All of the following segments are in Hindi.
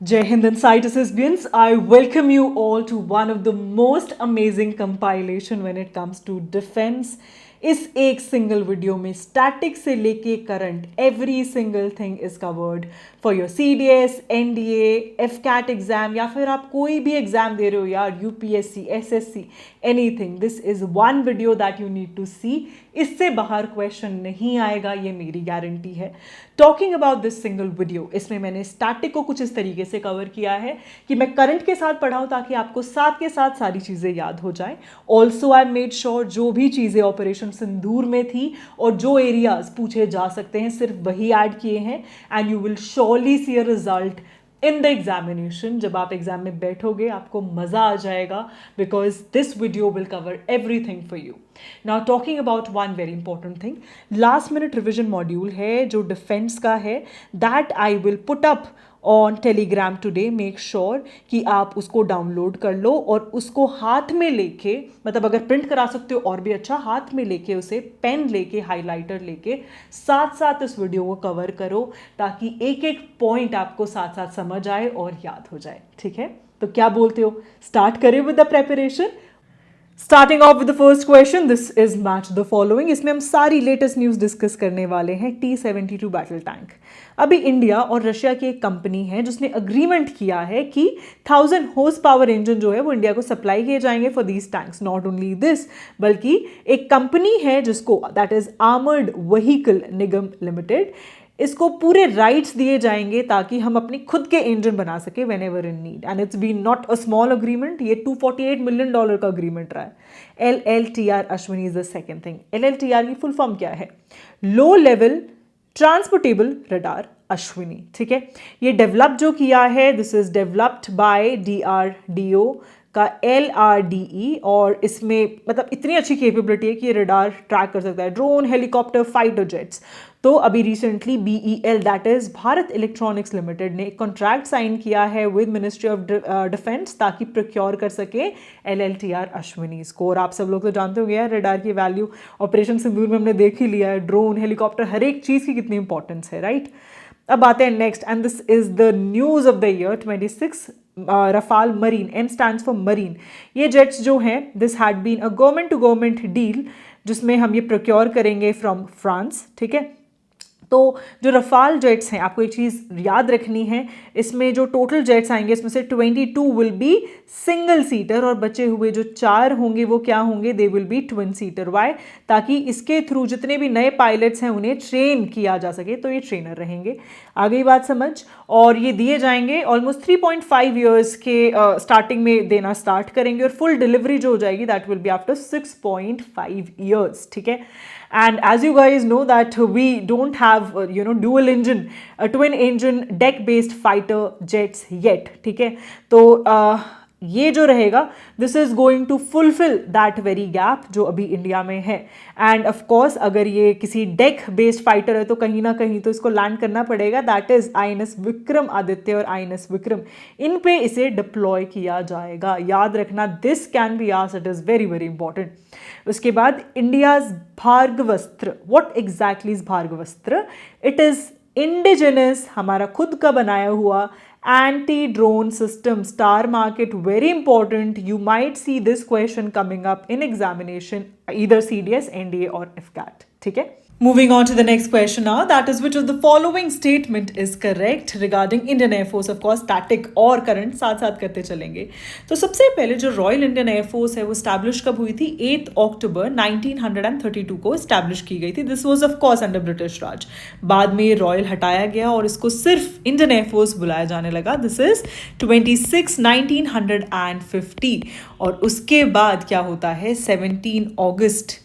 Jai Hind and Site Recipients, I welcome you all to one of the most amazing compilation when it comes to defense. इस एक सिंगल वीडियो में स्टैटिक से लेके current every single thing is covered for your CDS, NDA, FCAT exam या फिर आप कोई भी एग्जाम दे रहे हो यार, UPSC, SSC, anything. This is one video that you need to see. इससे बाहर क्वेश्चन नहीं आएगा, ये मेरी गारंटी है. Talking about this single video, इसमें मैंने स्टैटिक को कुछ इस तरीके से कवर किया है कि मैं करंट के साथ पढ़ाऊँ ताकि आपको साथ के साथ सारी चीज़ें याद हो जाएं. ऑल्सो आई मेड श्योर जो भी चीज़ें ऑपरेशन सिंदूर में थी और जो एरियाज पूछे जा सकते हैं सिर्फ वही ऐड किए हैं. And you will surely see a result in the examination. जब आप एग्जाम में बैठोगे आपको मज़ा आ जाएगा because this video will cover everything for you. Now talking about one very important thing, last minute revision module है जो डिफेंस का है, that I will put up on Telegram today. Make sure कि आप उसको डाउनलोड कर लो और उसको हाथ में लेके, मतलब अगर प्रिंट करा सकते हो और भी अच्छा, हाथ में लेके उसे पेन लेके हाइलाइटर लेके साथ साथ इस वीडियो को कवर करो ताकि एक एक पॉइंट आपको साथ साथ समझ आए और याद हो जाए. ठीक है, तो क्या बोलते हो, स्टार्ट करें with the preparation. Starting of with the first question, this is match the following. इसमें हम सारी लेटेस्ट न्यूज़ डिस्कस करने वाले हैं. T-72 battle tank. अभी इंडिया और रशिया की एक कंपनी है जिसने अग्रीमेंट किया है कि 1000 हॉर्स पावर इंजन जो है वो इंडिया को सप्लाई किए जाएंगे for these tanks. Not only this, बल्कि एक कंपनी है जिसको, that is armoured vehicle Nigam limited, इसको पूरे राइट्स दिए जाएंगे ताकि हम अपनी खुद के इंजन बना सके whenever in need. And it's been not a small agreement. ये $248 मिलियन का अग्रीमेंट रहा है. LLTR Ashwini is the second thing. LLTR की फुल फॉर्म क्या है? Low level transportable radar Ashwini. ठीक है, ये डेवलप जो किया है, this is developed by DRDO का LRDE. और इसमें मतलब इतनी अच्छी कैपेबिलिटी है कि ये रडार ट्रैक कर सकता है ड्रोन, हेलीकॉप्टर, फाइटर जेट्स. तो अभी recently BEL, that is Bharat electronics limited, ने कॉन्ट्रैक्ट साइन किया है विद मिनिस्ट्री ऑफ डिफेंस ताकि प्रोक्योर कर सके LLTR अश्विनी को. और आप सब लोग तो जानते होंगे यार, रडार की वैल्यू ऑपरेशन सिंदूर में हमने देख ही लिया है. ड्रोन, हेलीकॉप्टर, हर एक चीज़ की कितनी इंपॉर्टेंस है, राइट? अब आते हैं next, and this is the news of the year 26. Rafale marine, M stands for marine. ये जेट्स जो हैं, this had been a government to government deal जिसमें हम ये प्रोक्योर करेंगे फ्रॉम फ्रांस. ठीक है, तो जो रफाल जेट्स हैं, आपको एक चीज़ याद रखनी है, इसमें जो टोटल जेट्स आएंगे इसमें से 22 विल बी सिंगल सीटर और बचे हुए जो 4 होंगे वो क्या होंगे? They will be twin seater. Why? ताकि इसके थ्रू जितने भी नए पायलट्स हैं उन्हें ट्रेन किया जा सके, तो ये ट्रेनर रहेंगे. आ गई बात समझ? और ये दिए जाएंगे ऑलमोस्ट 3.5 ईयर्स के स्टार्टिंग में देना स्टार्ट करेंगे और फुल डिलीवरी जो हो जाएगी that will be after 6.5 years. ठीक है, and as you guys know that we don't have dual engine, twin engine deck based fighter jets yet. ठीक है, तो ये जो रहेगा, this is going to fulfil that very gap जो अभी इंडिया में है. एंड ऑफ कोर्स अगर ये किसी डेक बेस्ड फाइटर है तो कहीं ना कहीं तो इसको लैंड करना पड़ेगा. That is INS Vikram Aditya और INS विक्रम. इन पे इसे डिप्लॉय किया जाएगा. याद रखना, this can be asked, it is very very important. उसके बाद India's Bhargavastra. What exactly is Bhargavastra? It is indigenous, हमारा खुद का बनाया हुआ anti-drone system. Star market, very important. You might see this question coming up in examination, either CDS, NDA or FCAT. ठीक है, moving on to the next question now, that is which of the following statement is correct regarding Indian Air Force. of course static और current साथ साथ करते चलेंगे. तो सबसे पहले जो रॉयल इंडियन एयरफोर्स है वो स्टैब्लिश कब हुई थी? 8 अक्टूबर 1932 को स्टैब्लिश की गई थी. This was of course under British Raj. बाद में ये रॉयल हटाया गया और इसको सिर्फ इंडियन एयरफोर्स बुलाया जाने लगा. This is 26 1950. और उसके बाद क्या होता है? 17 अगस्त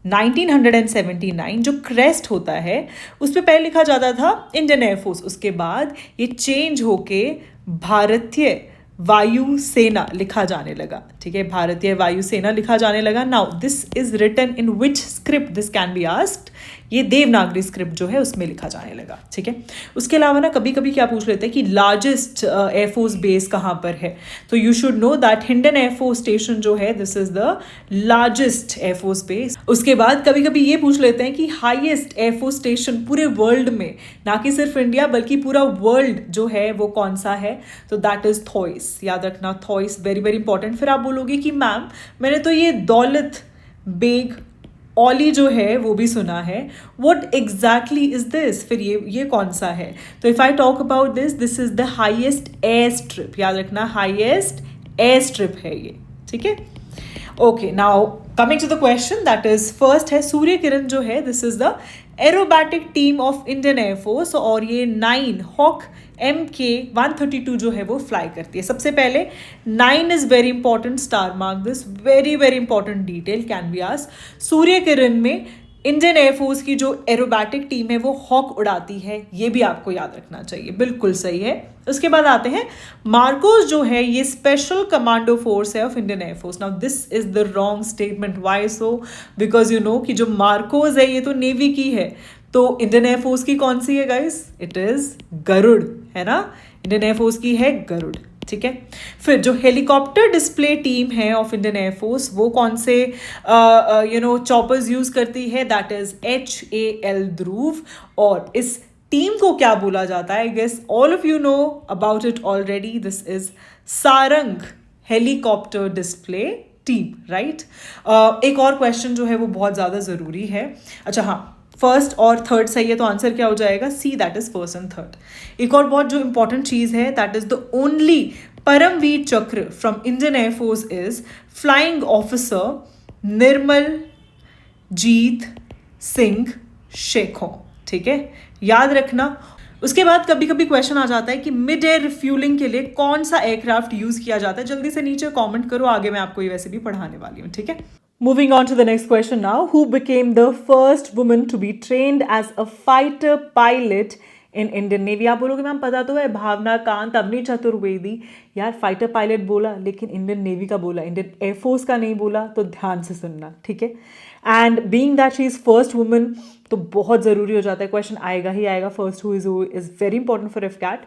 1979 जो क्रेस्ट होता है उस पर पहले लिखा जाता था इंडियन एयरफोर्स. उसके बाद ये चेंज होके भारतीय वायुसेना लिखा जाने लगा. ठीक है, भारतीय वायुसेना लिखा जाने लगा. Now this is written in which script? This can be asked ये देवनागरी स्क्रिप्ट जो है उसमें लिखा जाने लगा, ठीक है। उसके अलावा ना कभी कभी क्या पूछ लेते हैं कि लार्जेस्ट एयरफोर्स बेस कहाँ पर है, तो you should know that Hindon air force station जो है this is the largest air force base. उसके बाद कभी कभी ये पूछ लेते हैं कि हाईएस्ट एयरफोर्स स्टेशन पूरे वर्ल्ड में, ना कि सिर्फ इंडिया बल्कि पूरा वर्ल्ड जो है वो कौन सा है, तो दैट इज थॉइस। याद रखना थॉइस, वेरी वेरी इंपॉर्टेंट। फिर आप बोलोगे कि मैम मैंने तो ये दौलत बेग ओली जो है वो भी सुना है, वट एग्जैक्टली इज दिस, फिर ये कौन सा है। तो if I talk about this, this is the highest air strip. याद रखना हाईएस्ट एयर स्ट्रिप है ये, ठीक है। Okay, now coming to the question that is first है सूर्य किरण जो है this is the aerobatic team of Indian air force, और ये 9 हॉक MK-132 जो है वो फ्लाई करती है। सबसे पहले 9 is very important, star mark this, very very important detail can be asked. Surya Kiran में इंडियन एयरफोर्स की जो एरोबैटिक टीम है वो हॉक उड़ाती है, ये भी आपको याद रखना चाहिए, बिल्कुल सही है। उसके बाद आते हैं मार्कोस जो है ये स्पेशल कमांडो फोर्स है of Indian air force. Now this is the wrong statement, why so, because you know कि जो मार्कोस है ये तो नेवी की है, तो इंडियन एयरफोर्स की कौन सी है गाइस, इट इज गरुड़, है ना, इंडियन एयरफोर्स की है गरुड़, ठीक है। फिर जो हेलीकॉप्टर डिस्प्ले टीम है ऑफ इंडियन एयरफोर्स वो कौन से चॉपर्स यूज करती है, दैट इज HAL ध्रुव। और इस टीम को क्या बोला जाता है, I guess all of you know about it already, this is Sarang helicopter display team, right. एक और क्वेश्चन जो है वो बहुत ज्यादा जरूरी है, अच्छा हाँ, फर्स्ट और थर्ड सही है तो आंसर क्या हो जाएगा, C, that is first and third. एक और बहुत जो इंपॉर्टेंट चीज है that is the only Paramvir Chakra from Indian air force is flying officer Nirmal Jit Singh Sekhon, ठीक है, याद रखना। उसके बाद कभी कभी क्वेश्चन आ जाता है कि मिड एयर रिफ्यूलिंग के लिए कौन सा एयरक्राफ्ट यूज किया जाता है, जल्दी से नीचे कमेंट करो, आगे मैं आपको ये वैसे भी पढ़ाने वाली हूँ, ठीक है। Moving on to the next question now. Who became the first woman to be trained as a fighter pilot in Indian Navy? आप बोलोगे मैम पता तो है, भावना कांत, अवनी चतुर्वेदी। यार फाइटर पायलट बोला लेकिन इंडियन नेवी का बोला, इंडियन एयरफोर्स का नहीं बोला, तो ध्यान से सुनना, ठीक है। And being that she is first woman तो बहुत ज़रूरी हो जाता है, क्वेश्चन आएगा ही आएगा, first who is very important for AFCAT.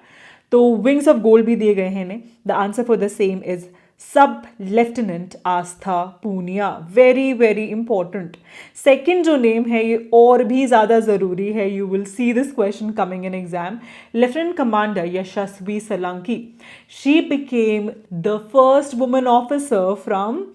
तो विंग्स ऑफ गोल्ड भी दिए गए हैं इन्हें, the answer for the same is sub lieutenant Aastha Poonia, very very important. Second जो नेम है ये और भी ज़्यादा ज़रूरी है, you will see this question coming in exam, lieutenant commander Yashasvi Solanki, she became the first woman officer from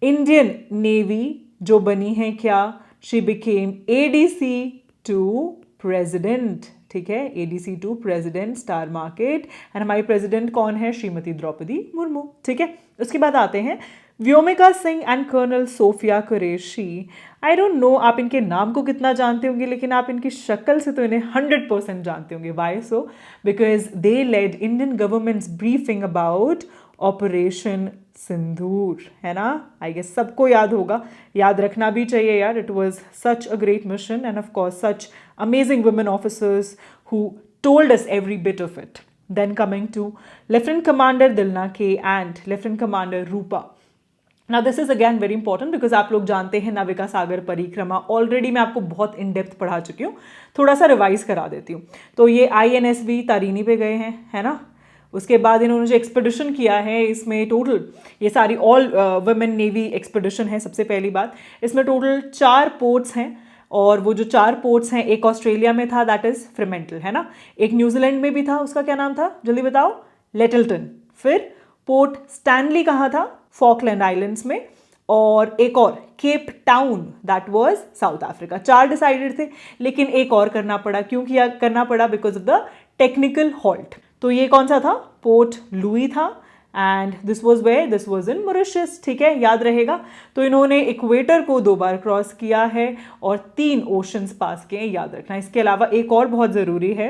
Indian navy, जो बनी है क्या, she became ADC to president, ठीक है, ADC to president, star market. And हमारी प्रेसिडेंट कौन है, श्रीमती द्रौपदी मुर्मू, ठीक है। उसके बाद आते हैं Vyomika Singh and colonel Sofiya Qureshi. I don't know आप इनके नाम को कितना जानते होंगे, लेकिन आप इनकी शक्ल से तो इन्हें 100% जानते होंगे। Why so, because they led Indian government's briefing about operation Sindoor, है ना, आई गेस सबको याद होगा, याद रखना भी चाहिए यार, it was such a great mission and of course such amazing women officers who told us every bit of it. Then coming to Lieutenant Commander Dilna K and Lieutenant Commander Rupa. Now this is again very important because आप लोग जानते हैं नाविका सागर परिक्रमा, ऑलरेडी मैं आपको बहुत इन डेप्थ पढ़ा चुकी हूँ, थोड़ा सा रिवाइज करा देती हूँ। तो ये INSV तारिणी पे गए हैं, है ना। उसके बाद इन्होंने जो एक्सपेडिशन किया है इसमें टोटल, ये सारी ऑल वुमेन नेवी एक्सपेडिशन है। सबसे पहली बात, इसमें टोटल 4 पोर्ट्स हैं, और वो जो 4 पोर्ट्स हैं, एक ऑस्ट्रेलिया में था दैट इज फ्रीमेंटल, है ना, एक न्यूजीलैंड में भी था, उसका क्या नाम था जल्दी बताओ, लिटिलटन। फिर पोर्ट स्टैनली कहाँ था, फॉकलैंड आइलैंड्स में, और एक और Cape Town that was south Africa. 4 decided थे, लेकिन एक और करना पड़ा, क्यों किया करना पड़ा, because of the technical halt. तो ये कौन सा था, पोर्ट लुई था, and this was where, this was in Mauritius, ठीक है, याद रहेगा। तो इन्होंने इक्वेटर को 2 बार क्रॉस किया है और 3 ओशंस पास किए, याद रखना। इसके अलावा एक और बहुत ज़रूरी है,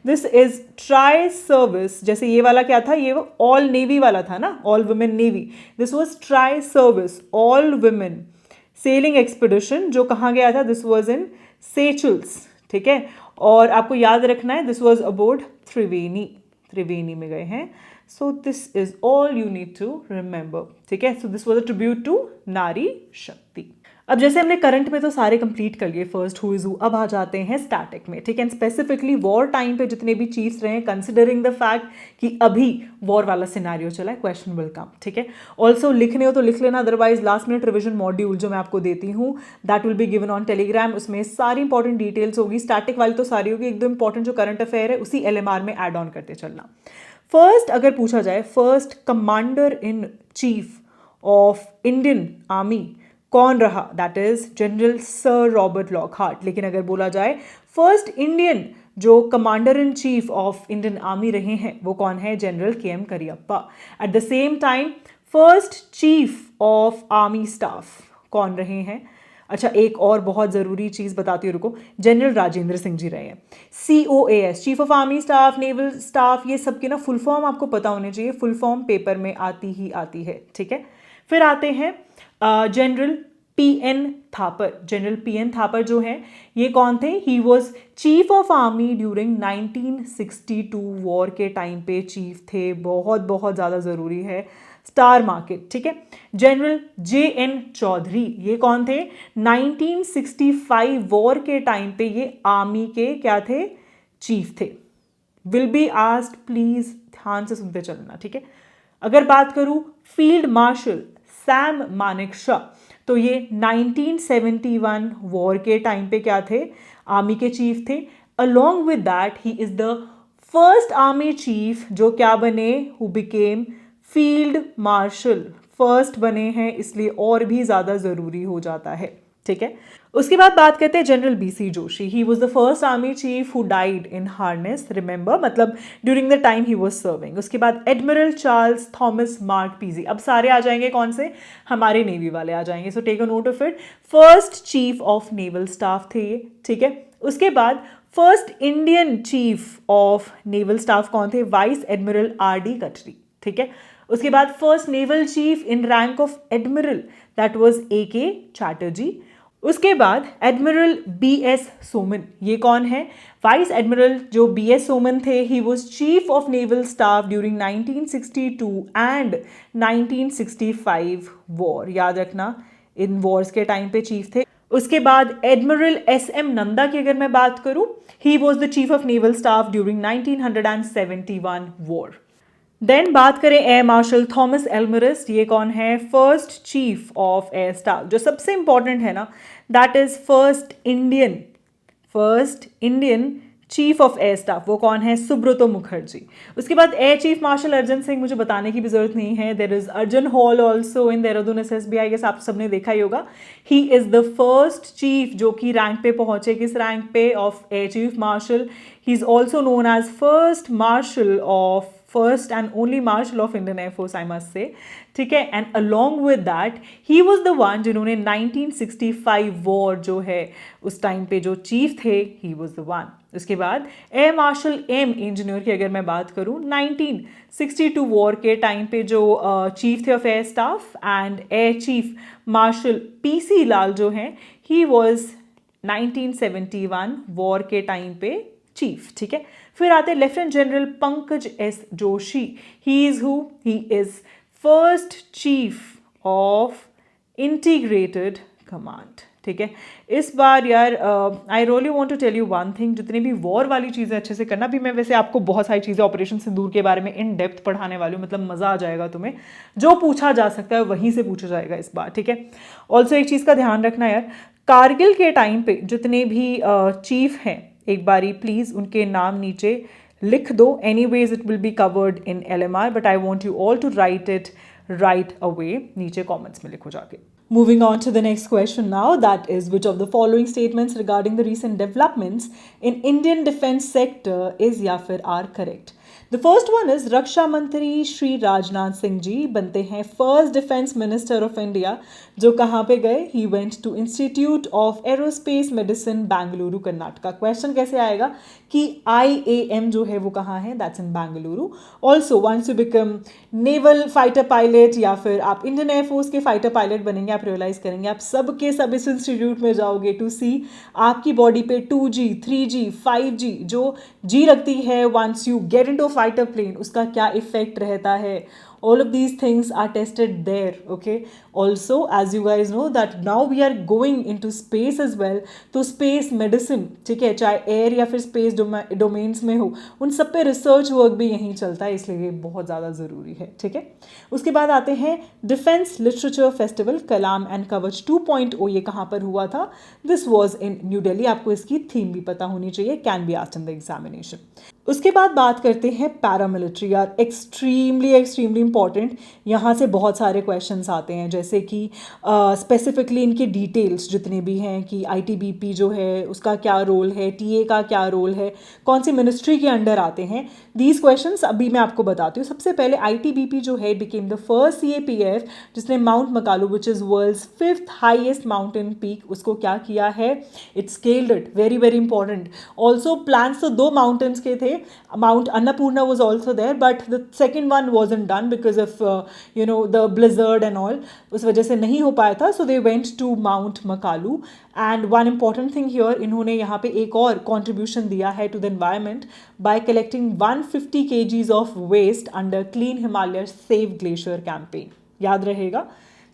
दिस इज ट्राई सर्विस, जैसे ये वाला क्या था, ये ऑल नेवी वाला था ना, all women navy, this was tri service all women selling expedition, जो कहाँ गया था, दिस वॉज इन सेचुल्स, ठीक है। और आपको याद रखना है दिस वॉज अबोर्ड त्रिवेणी में गए हैं। So this is all you need to remember, ठीक है। So this was a tribute to नारी शक्ति। अब जैसे हमने करंट में तो सारे कंप्लीट कर लिए, फर्स्ट हु इज हु, अब आ जाते हैं स्टैटिक में, ठीक है। स्पेसिफिकली वॉर टाइम पे जितने भी चीफ्स रहे, कंसिडरिंग द फैक्ट कि अभी वॉर वाला सिनेरियो चला है, क्वेश्चन विल कम, ठीक है। ऑल्सो लिखने हो तो लिख लेना, otherwise last minute revision module जो मैं आपको देती हूँ that will be given on Telegram, उसमें सारी इंपॉर्टेंट डिटेल्स होगी। स्टैटिक वाली तो सारी होगी, एकदम इंपॉर्टेंट जो करंट अफेयर है उसी LMR में एड ऑन करते चलना। फर्स्ट अगर पूछा जाए, first commander in chief of Indian army कौन रहा, that is general sir Robert Lockhart. लेकिन अगर बोला जाए फर्स्ट इंडियन जो commander in chief of Indian army रहे हैं वो कौन है, general KM Cariappa. At the same time first chief of army staff कौन रहे हैं, अच्छा एक और बहुत ज़रूरी चीज़ बताती हूँ, रुको, जनरल राजेंद्र सिंह जी रहे हैं। COAS chief of army staff, naval staff, ये सब की ना फुल फॉर्म आपको पता होने चाहिए, फुल फॉर्म पेपर में आती ही आती है, ठीक है। फिर आते हैं general PN Thapar. General PN Thapar जो है ये कौन थे, he was chief of army during 1962 war के टाइम पे चीफ थे, बहुत बहुत ज़्यादा ज़रूरी है, स्टार मार्केट, ठीक है। जनरल JN चौधरी ये कौन थे, 1965 वॉर के टाइम पे ये आर्मी के क्या थे, चीफ थे। विल बी आस्क्ड, प्लीज ध्यान से सुनते चलना, ठीक है। अगर बात करूं फील्ड मार्शल सैम मानेकशॉ, तो ये 1971 वॉर के टाइम पे क्या थे, आर्मी के चीफ थे। Along with that he is the first army chief जो क्या बने, who became field marshal, first बने हैं, इसलिए और भी ज़्यादा ज़रूरी हो जाता है, ठीक है। उसके बाद बात करते हैं general BC Joshi. He was the first army chief who died in harness, remember, मतलब during the time he was serving. उसके बाद admiral Charles Thomas Mark PZ, अब सारे आ जाएंगे कौन से, हमारे नेवी वाले आ जाएंगे, so take a note of it. First chief of naval staff थे ये, ठीक है। उसके बाद first Indian chief of naval staff कौन थे, वाइस एडमिरल RD कटरी, ठीक है। उसके बाद first naval chief in rank of admiral that was AK Chatterjee. उसके बाद एडमिरल BS सोमन, ये कौन है, वाइस एडमिरल जो BS सोमन थे, he was chief of naval staff during 1962 and 1965 war, याद रखना इन वॉर्स के टाइम पे चीफ थे। उसके बाद एडमिरल SM नंदा की अगर मैं बात करूं, he was the chief of naval staff during 1971 war. Then बात करें एयर मार्शल थॉमस एल्मरिस्ट, ये कौन है, first chief of air staff. जो सबसे इंपॉर्टेंट है ना, that is first Indian chief of air staff, वो कौन है, सुब्रतो मुखर्जी। उसके बाद air chief marshal Arjan Singh, मुझे बताने की भी जरूरत नहीं है, there is Arjan hall also in Dehradun SSB, I guess आप सबने देखा ही होगा। He is the first chief जो कि रैंक पे पहुंचे, किस रैंक पे, of air chief marshal. He is also known as first marshal of, first and only marshal of Indian air force, I must say, ठीक है। And along with that he was the one जिन्होंने 1965 वॉर जो है उस टाइम पे जो चीफ थे, ही वॉज द वन। उसके बाद एयर मार्शल M इंजीनियर की अगर मैं बात करूं, 1962 वॉर के टाइम पे जो चीफ थे of air staff, and air chief marshal PC Lal जो हैं, ही वॉज 1971 वॉर के टाइम पे चीफ, ठीक है। फिर आते हैं lieutenant general Pankaj S Joshi, he is who, he is first chief of integrated command, ठीक है। इस बार यार I really want to tell you one thing, जितनी भी वॉर वाली चीज़ें अच्छे से करना, भी मैं वैसे आपको बहुत सारी चीज़ें ऑपरेशन सिंदूर के बारे में इन डेप्थ पढ़ाने वाली हूँ, मतलब मज़ा आ जाएगा तुम्हें, जो पूछा जा सकता है वहीं से पूछा जाएगा इस बार, ठीक है। ऑल्सो एक चीज़ का ध्यान रखना यार, कारगिल के टाइम पे जितने भी चीफ हैं, एक बारी प्लीज़ उनके नाम नीचे लिख दो, anyways it will be covered in LMR, but I want you all to write it right away, नीचे कमेंट्स में लिखो जाके। Moving on to the next question now, that is, which of the following statements regarding the recent developments in Indian defense sector is या फिर are correct? The first one is रक्षा मंत्री श्री राजनाथ सिंह जी बनते हैं first defence minister of India, जो कहाँ पे गए, he went to institute of aerospace medicine Bengaluru Karnataka. Question कैसे आएगा कि IAM जो है वो कहाँ है, that's in Bengaluru. Also once you become naval fighter pilot या फिर आप इंडियन एयरफोर्स के फाइटर पायलट बनेंगे, आप रियलाइज करेंगे आप सब के सब इस इंस्टीट्यूट में जाओगे टू सी आपकी बॉडी पे 2G 3G 5G जो G रखती है, once you get into fighter plane उसका क्या इफेक्ट रहता है, all of these things are tested there. Okay, also as you guys know that now we are going into space as well, तो स्पेस मेडिसिन, ठीक है, चाहे एयर या फिर स्पेस डोमेन्स में हो, उन सब पे रिसर्च वर्क भी यहीं चलता है, इसलिए ये बहुत ज़्यादा ज़रूरी है, ठीक है। उसके बाद आते हैं defence literature festival Kalam and कवच 2.0, ये कहाँ पर हुआ था? This was in new Delhi. आपको इसकी थीम भी पता होनी चाहिए, can be asked in the examination. उसके बाद बात करते हैं पैरामिलिट्री। यार एक्सट्रीमली एक्सट्रीमली इंपॉर्टेंट, यहाँ से बहुत सारे क्वेश्चंस आते हैं, जैसे कि स्पेसिफिकली इनके डिटेल्स जितने भी हैं कि आईटीबीपी जो है उसका क्या रोल है, टीए का क्या रोल है, कौन सी मिनिस्ट्री के अंडर आते हैं, दीज क्वेश्चंस अभी मैं आपको बताती हूँ। सबसे पहले आईटीबीपी जो है बिकेम द फर्स्ट सीएपीएफ जिसने mount Makalu which is world's 5th highest mountain peak, उसको क्या किया है? It scaled it, very very important. Also plans तो 2 माउंटेन्स के थे, Mount Annapurna was also there, but the second one wasn't done because of the blizzard and all, उस वजह से नहीं हो पाया था, so they went to Mount Makalu. And one important thing here, इन्होंने यहाँ पे एक और contribution दिया है to the environment by collecting 150 kgs of waste under Clean Himalayas Save Glacier campaign. याद रहेगा,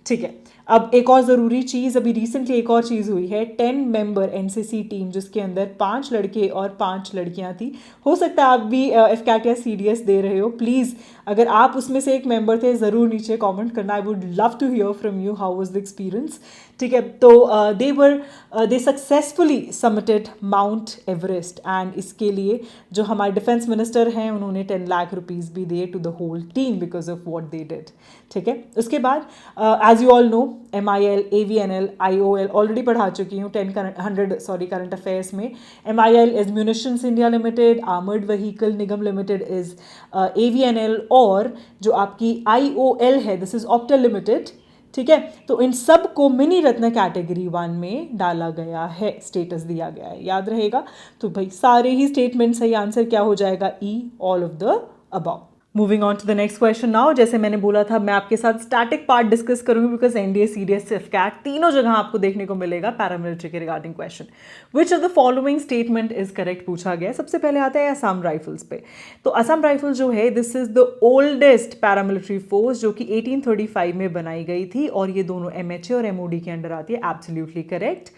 ठीक है। अब एक और ज़रूरी चीज़, अभी रिसेंटली एक और चीज़ हुई है, 10 मेंबर एनसीसी टीम जिसके अंदर 5 लड़के और 5 लड़कियां थी। हो सकता है आप भी एफकैट या सीडीएस दे रहे हो, प्लीज़ अगर आप उसमें से एक मेंबर थे ज़रूर नीचे कमेंट करना, I would love to hear from you how was the experience, ठीक है। तो they successfully submitted mount Everest, and इसके लिए जो हमारे डिफेंस मिनिस्टर हैं उन्होंने 10 लाख रुपीज़ भी दिए to the whole team because of what they did, ठीक है। उसके बाद as you all know MIL, AVNL, IOL already पढ़ा चुकी हूँ 100 करंट अफेयर्स में। MIL is munitions India limited, armoured vehicle Nigam limited is AVNL, और जो आपकी IOL है दिस इज ऑप्टल लिमिटेड, ठीक है। तो इन सब को मिनी रत्न कैटेगरी 1 में डाला गया है, स्टेटस दिया गया है, याद रहेगा। तो भाई सारे ही स्टेटमेंट सही, आंसर क्या हो जाएगा? E, all of the above. Moving on to the next question now, जैसे मैंने बोला था मैं आपके साथ स्टैटिक पार्ट डिस्कस करूंगी बिकॉज एनडीए, सीडीएस, एफकैट तीनों जगह आपको देखने को मिलेगा पैरामिलिट्री के regarding question. Which of the following statement is correct पूछा गया। सबसे पहले आता है असम राइफल्स पे। तो असम राइफल्स जो है this is the oldest paramilitary force जो कि 1835 में बनाई गई थी, और ये दोनों MHA और MOD के अंडर आती है, absolutely correct.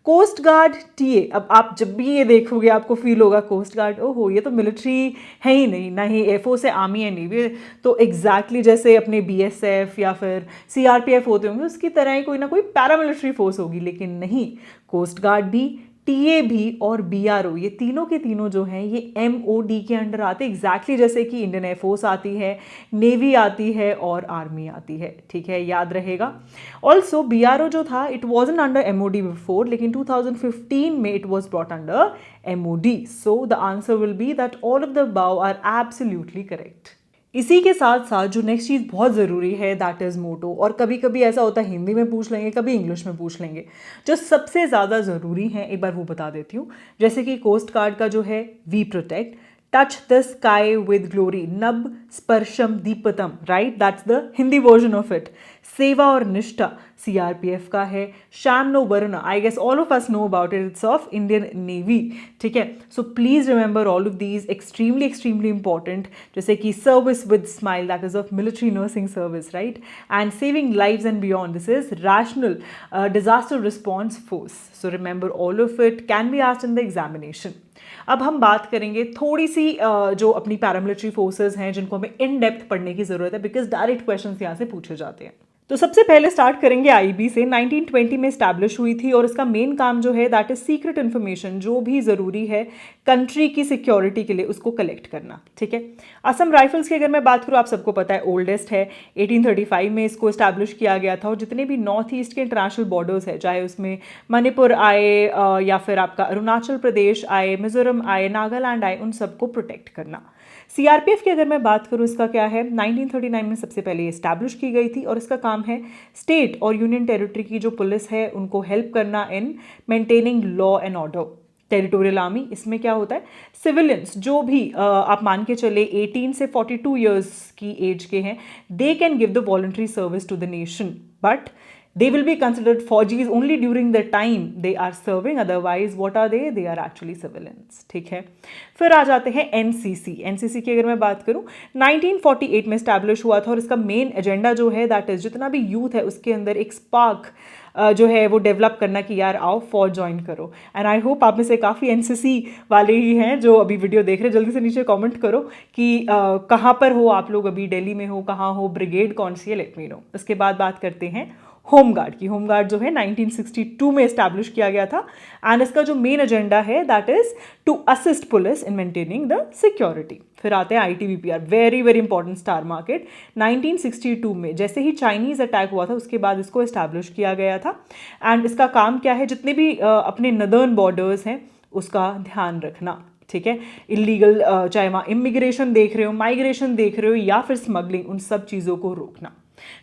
Coast guard, TA, अब आप जब भी ये देखोगे आपको फील होगा कोस्ट गार्ड, ओहो ये तो मिलिट्री है ही नहीं, ना ही एयरफोर्स है, आर्मी है, नेवी, तो एग्जैक्टली जैसे अपने BSF या फिर CRPF होते होंगे उसकी तरह ही कोई ना कोई पैरामिलिट्री फोर्स होगी, लेकिन नहीं, कोस्ट गार्ड भी, टीए भी और BRO, ये तीनों के तीनों जो हैं ये MOD के अंडर आते हैं, एग्जैक्टली जैसे कि इंडियन एयरफोर्स आती है, नेवी आती है और आर्मी आती है, ठीक है, याद रहेगा। ऑल्सो BRO जो था इट वॉजंट अंडर MOD बिफोर, लेकिन 2015 में it was brought under MOD, so the answer will be that all of the above are absolutely correct. इसी के साथ साथ जो नेक्स्ट चीज़ बहुत ज़रूरी है दैट इज़ मोटो, और कभी कभी ऐसा होता है हिंदी में पूछ लेंगे, कभी इंग्लिश में पूछ लेंगे, जो सबसे ज़्यादा ज़रूरी है एक बार वो बता देती हूँ। जैसे कि कोस्ट गार्ड का जो है we protect, touch the sky with glory, नभ स्पर्शम दीपतम, right, that's the Hindi version of it. सेवा और निष्ठा CRPF का है। श्याम नो वर्ण, I guess all of us know about it, it's of Indian navy, ठीक है। So please remember all of these, extremely extremely important. जैसे कि service with smile, that is of military nursing service, right, and saving lives and beyond, this is rational disaster response force. So remember all of it, can be asked in the examination. अब हम बात करेंगे थोड़ी सी जो अपनी पैरामिलिट्री फोर्सेस हैं जिनको हमें इन डेप्थ पढ़ने की जरूरत है बिकॉज डायरेक्ट क्वेश्चंस यहाँ से पूछे जाते हैं। तो सबसे पहले स्टार्ट करेंगे आईबी से। 1920 में स्टैब्लिश हुई थी और इसका मेन काम जो है दैट इज सीक्रेट इन्फॉर्मेशन, जो भी ज़रूरी है कंट्री की सिक्योरिटी के लिए उसको कलेक्ट करना, ठीक है। असम राइफल्स की अगर मैं बात करूँ, आप सबको पता है ओल्डेस्ट है, 1835 में इसको इस्टेब्लिश किया गया था, और जितने भी नॉर्थ ईस्ट के इंटरनेशनल बॉर्डर्स है, चाहे उसमें मणिपुर आए या फिर आपका अरुणाचल प्रदेश आए, मिजोरम आए, नागालैंड आए, उन सबको प्रोटेक्ट करना। CRPF की अगर मैं बात करूँ, इसका क्या है, 1939 में सबसे पहले ये इस्टेब्लिश की गई थी, और इसका काम है स्टेट और यूनियन टेरिटरी की जो पुलिस है उनको हेल्प करना in maintaining law and order. Territorial army, इसमें क्या होता है, सिविलियंस जो भी आप मान के चले 18 से 42 ईयर्स की एज के हैं, they can give the voluntary service to the nation, but they will be considered Fauji's only during the time they are serving, otherwise what are they are actually civilians, ठीक है। फिर आ जाते हैं एनसीसी। एनसीसी की अगर मैं बात करूं 1948 में स्टैब्लिश हुआ था और इसका मेन एजेंडा जो है दैट इज जितना भी यूथ है उसके अंदर एक स्पार्क जो है वो डेवलप करना कि यार आओ फौज ज्वाइन करो। एंड आई होप आप में से काफ़ी एनसीसी वाले ही हैं जो अभी वीडियो देख रहे हैं। जल्दी से नीचे कमेंट करो कि कहाँ पर हो आप लोग, अभी दिल्ली में हो, कहाँ हो, ब्रिगेड कौन सी है, लेट मी नो। उसके बाद बात करते हैं होमगार्ड की। होमगार्ड जो है 1962 में इस्टेब्लिश किया गया था एंड इसका जो मेन एजेंडा है that is to assist police in maintaining the security. फिर आते हैं ITBP, very very important star market. 1962 में जैसे ही चाइनीज अटैक हुआ था उसके बाद इसको इस्टेब्लिश किया गया था एंड इसका काम क्या है, जितने भी अपने नदर्न बॉर्डर्स हैं उसका ध्यान रखना, ठीक है। इलीगल चाहे वहाँ इमिग्रेशन देख रहे हो, माइग्रेशन देख रहे हो या फिर स्मगलिंग, उन सब चीज़ों को रोकना।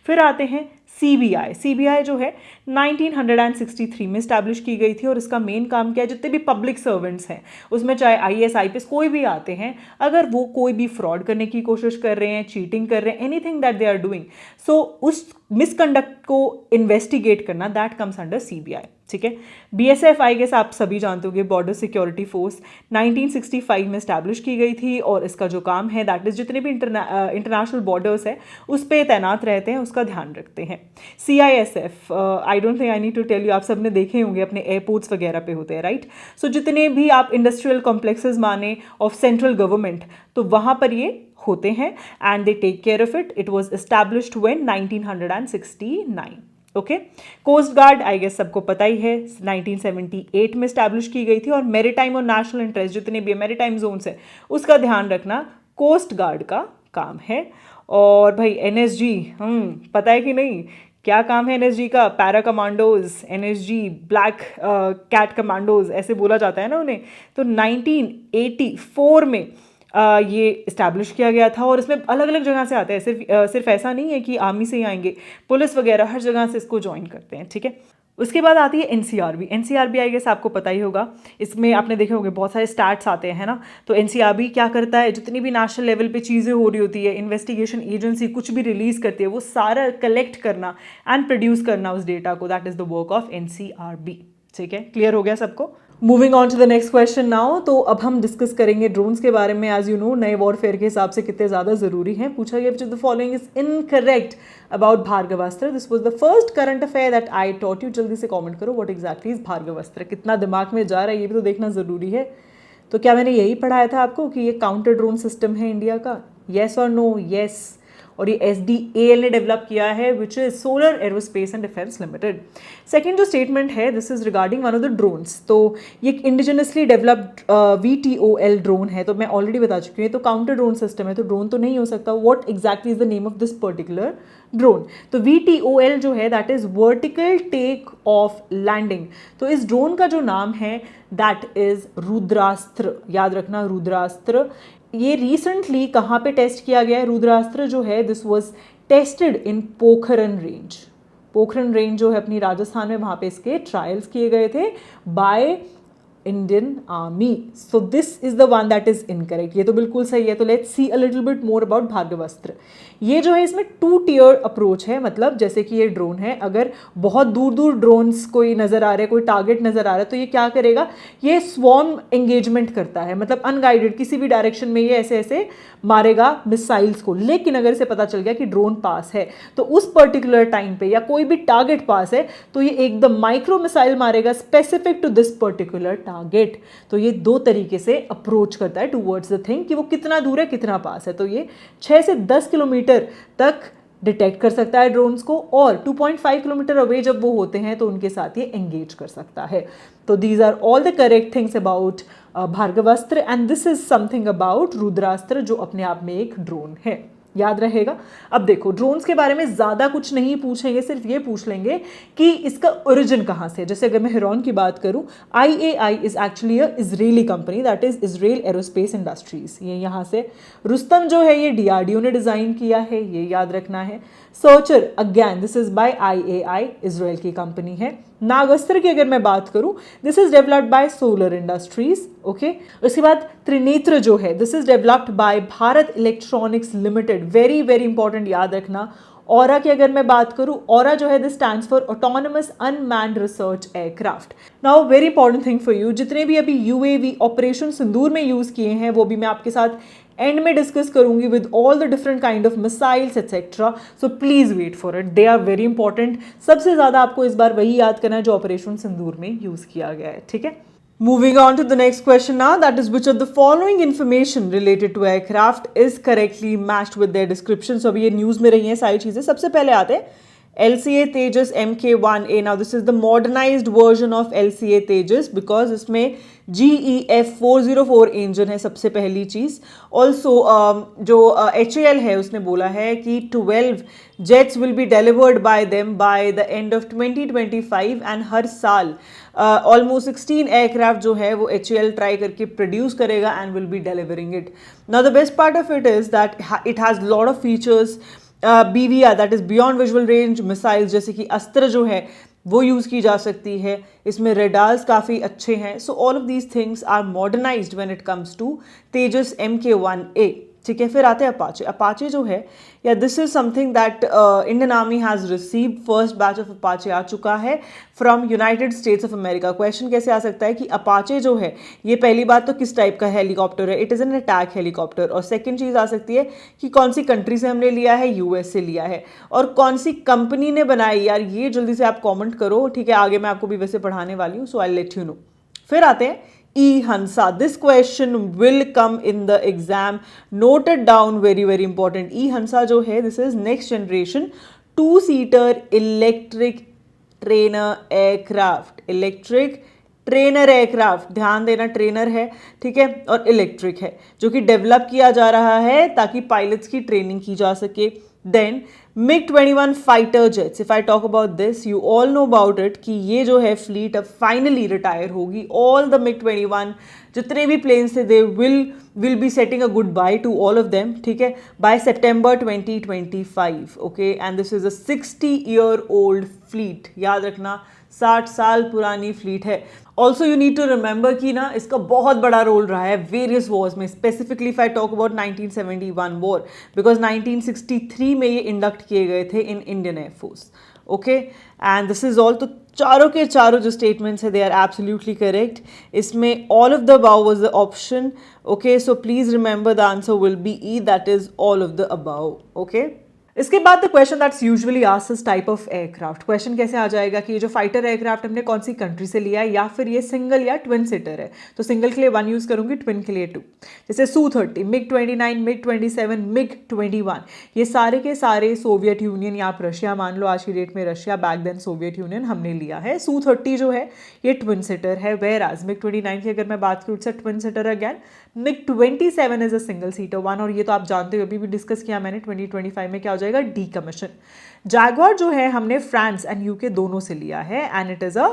फिर आते हैं सीबीआई। सीबीआई जो है 1963 में स्टैब्लिश की गई थी और इसका मेन काम क्या है, जितने भी पब्लिक सर्वेंट्स हैं उसमें चाहे आईएएस आईपीएस कोई भी आते हैं, अगर वो कोई भी फ्रॉड करने की कोशिश कर रहे हैं, चीटिंग कर रहे हैं, anything that they are doing, so उस मिसकंडक्ट को इन्वेस्टिगेट करना, दैट कम्स अंडर सीबीआई, ठीक है। बीएसएफ आई गेस आप सभी जानते होंगे, बॉर्डर सिक्योरिटी फोर्स 1965 में स्टैब्लिश की गई थी और इसका जो काम है दैट इज जितने भी इंटरनेशनल बॉर्डर्स है उस पर तैनात रहते हैं, उसका ध्यान रखते हैं। CISF, I don't think I need to tell you, आप सबने देखे होंगे अपने एयरपोर्ट्स वगैरह पे होते हैं, राइट। सो जितने भी आप इंडस्ट्रियल कॉम्प्लेक्सेस माने ऑफ सेंट्रल गवर्नमेंट, तो वहाँ पर ये होते हैं and they take care of it. It was established when 1969, okay. Coast guard I guess सबको पता ही है, 1978 में स्टैब्लिश की गई थी और मैरीटाइम और नेशनल इंटरेस्ट जितने भी मैरीटाइम जोन्स है उसका ध्यान रखना कोस्ट गार्ड का काम है। और भाई एनएसजी, पता है कि नहीं क्या काम है एनएसजी का? Para commandos, NSG black cat commandos ऐसे बोला जाता है ना उन्हें। तो 1984 में ये इस्टेब्लिश किया गया था और इसमें अलग अलग जगह से आते हैं, सिर्फ ऐसा नहीं है कि आर्मी से ही आएंगे, पुलिस वगैरह हर जगह से इसको ज्वाइन करते हैं, ठीक है। उसके बाद आती है एनसीआरबी। एनसीआरबी आई गेस आपको पता ही होगा, इसमें आपने देखे होंगे बहुत सारे स्टैट्स आते हैं ना। तो एनसीआरबी क्या करता है, जितनी भी नेशनल लेवल पे चीज़ें हो रही होती है, इन्वेस्टिगेशन एजेंसी कुछ भी रिलीज करती है, वो सारा कलेक्ट करना एंड प्रोड्यूस करना उस डेटा को, that is the work of NCRB, ठीक है। क्लियर हो गया सबको? Moving on to the next question now. तो अब हम डिस्कस करेंगे ड्रोन्स के बारे में। एज यू नो नए वॉरफेयर के हिसाब से कितने ज़्यादा ज़रूरी हैं। पूछा गया the following is incorrect about Bhargavastra. This was the first current affair that I taught you. जल्दी से कमेंट करो व्हाट एग्जैक्टली इज भार्गवास्त्र। कितना दिमाग में जा रहा है ये भी तो देखना ज़रूरी है। तो क्या मैंने यही पढ़ाया था आपको कि ये काउंटर ड्रोन सिस्टम है इंडिया का? येस और नो? येस। और ये SDAL ने डेवलप किया है which is solar aerospace and defence limited. Second जो स्टेटमेंट है this is regarding one of the drones. तो ये इंडिजिनसली डेवलप्ड VTOL ड्रोन है, तो मैं ऑलरेडी बता चुकी हूँ। तो काउंटर ड्रोन सिस्टम है तो ड्रोन तो नहीं हो सकता। What exactly is the name of this particular drone? तो VTOL जो है that is vertical take off landing. तो इस ड्रोन का जो नाम है दैट इज रुद्रास्त्र। याद रखना रुद्रास्त्र। ये रिसेंटली कहाँ पे टेस्ट किया गया है? रुद्रास्त्र जो है this was tested in Pokhran range. Pokhran range जो है अपनी राजस्थान में, वहाँ पे इसके ट्रायल्स किए गए थे by Indian army. So this is the one that is incorrect. ये तो बिल्कुल सही है। तो let's see a little bit more about Bhargavastra. ये जो है इसमें 2 टियर अप्रोच है। मतलब जैसे कि ये ड्रोन है, अगर बहुत दूर दूर ड्रोन्स कोई नज़र आ रहे हैं, कोई टारगेट नज़र आ रहा है, तो ये क्या करेगा, ये स्वॉर्म एंगेजमेंट करता है। मतलब अनगाइडेड किसी भी डायरेक्शन में ये ऐसे ऐसे मारेगा मिसाइल्स को। लेकिन अगर इसे पता चल गया कि ड्रोन पास है तो उस पर्टिकुलर टाइम पे या कोई भी टारगेट पास है तो ये एकदम माइक्रो मिसाइल मारेगा specific to this particular target. तो ये 2 तरीके से अप्रोच करता है टूवर्ड्स द थिंग कि वो कितना दूर है, कितना पास है। तो ये 6 से 10 किलोमीटर तक डिटेक्ट कर सकता है ड्रोन्स को, और 2.5 किलोमीटर अवे जब वो होते हैं तो उनके साथ ये एंगेज कर सकता है। तो these are all the correct things about Bhargavastra and this is something about Rudrastra जो अपने आप में एक ड्रोन है। याद रहेगा। अब देखो ड्रोन्स के बारे में ज़्यादा कुछ नहीं पूछेंगे, सिर्फ ये पूछ लेंगे कि इसका ओरिजिन कहाँ से है। जैसे अगर मैं हेरॉन की बात करूँ, IAI is actually a Israeli company that is Israel aerospace industries. ये यहाँ से। रुस्तम जो है ये DRDO ने डिज़ाइन किया है, ये याद रखना है। Searcher again this is by IAI, Israel की कंपनी है। नागास्त्र की अगर मैं बात करूं, this is developed bye solar industries, okay. उसके बाद त्रिनेत्र जो है this is developed bye Bharat electronics limited. Very very important, याद रखना। ऑरा की अगर मैं बात करूं, ऑरा जो है this stands for autonomous unmanned research aircraft. Now very important thing for you, जितने भी अभी यूएवी ऑपरेशन सिंदूर में यूज किए हैं वो भी मैं आपके साथ एंड में डिस्कस करूंगी with all the different kind of missiles etcetera, so please wait for it, they are very important. सबसे ज्यादा आपको इस बार वही याद करना है जो ऑपरेशन सिंदूर में यूज किया गया है, ठीक है। Moving on to the next question now, that is which of the following information related to aircraft is correctly matched with their description. So अभी ये न्यूज़ में रही हैं सारी चीज़ें। सबसे पहले आते हैं LCA Tejas Mk1A. Now this is the modernized version of LCA Tejas because इसमें GEF 404 इंजन है सबसे पहली चीज़। ऑल्सो जो HAL है उसने बोला है कि 12 jets will be delivered by them by the end of 2025 and हर साल ऑलमोस्ट 16 एयरक्राफ्ट जो है वो HAL ट्राई करके प्रोड्यूस करेगा and will be delivering it. Now the best part of it is that it has lot of features, BVR that is beyond visual range missiles, जैसे कि अस्त्र जो है वो यूज़ की जा सकती है, इसमें रेडार्स काफ़ी अच्छे हैं। So all of these things are modernized when it comes to Tejas Mk1A, ठीक है। फिर आते हैं अपाचे। अपाचे जो है या this is something that Indian army has received, first batch of Apache आ चुका है from United States of America. Question कैसे आ सकता है कि अपाचे जो है ये पहली बात तो किस टाइप का हेलीकॉप्टर है, it is an attack helicopter, और सेकंड चीज़ आ सकती है कि कौन सी कंट्री से हमने लिया है, US से लिया है, और कौन सी कंपनी ने बनाई। यार ये जल्दी से आप कॉमेंट करो, ठीक है, आगे मैं आपको भी वैसे पढ़ाने वाली हूँ, सो आई लेट यू नो। फिर आते हैं E-Hansa. This question will come in the exam. Note it down, very very important. E-Hansa जो है this is next generation two-seater electric trainer aircraft. Electric trainer aircraft, ध्यान देना ट्रेनर है, ठीक है, और इलेक्ट्रिक है, जो कि डेवलप किया जा रहा है ताकि पायलट्स की ट्रेनिंग की जा सके। Then MiG-21 fighter jets, if I talk about this you all know about it कि ये जो है फ्लीट अब फाइनली रिटायर होगी। ऑल द MiG-21 जितने भी प्लेन्स थे they will be setting a good bye to all of them, ठीक है, बाय सितंबर 2025, okay, and this is a 60-year-old fleet. याद रखना 60 साल पुरानी फ्लीट है। Also you need to remember कि ना इसका बहुत बड़ा रोल रहा है वेरियस वॉर्स में, specifically if I talk about 1971 war, because 1963 में ये इंडक्ट किए गए थे in Indian air force, okay, and this is all. तो चारों के चारों जो स्टेटमेंट्स है दे आर एब्सोल्युटली करेक्ट। इसमें all of the above was the option, okay, so please remember the answer will be E, that is all of the above, okay. इसके बाद the question that's usually asked is type of aircraft. Question कैसे आ जाएगा कि ये जो फाइटर एयरक्राफ्ट हमने कौन सी कंट्री से लिया है, या फिर ये सिंगल या ट्विन सीटर है। तो सिंगल के लिए 1 यूज करूंगी, ट्विन के लिए 2। जैसे Su-30, MiG-29, MiG-27, MiG-21, ये सारे के सारे सोवियत यूनियन या आप रशिया मान लो, आज की डेट में Russia, back then Soviet Union, हमने लिया है। Su-30 जो है ये ट्विन सीटर है, वेयर एज MiG-29 की अगर मैं बात करूँ it's a twin seater again. MiG-27 is a single seater one, और ये तो आप जानते हो अभी भी डिस्कस किया मैंने, 2025 में क्या हो जाएगा, डीकमीशन। जैगुआर जो है हमने फ्रांस एंड यूके दोनों से लिया है and it is a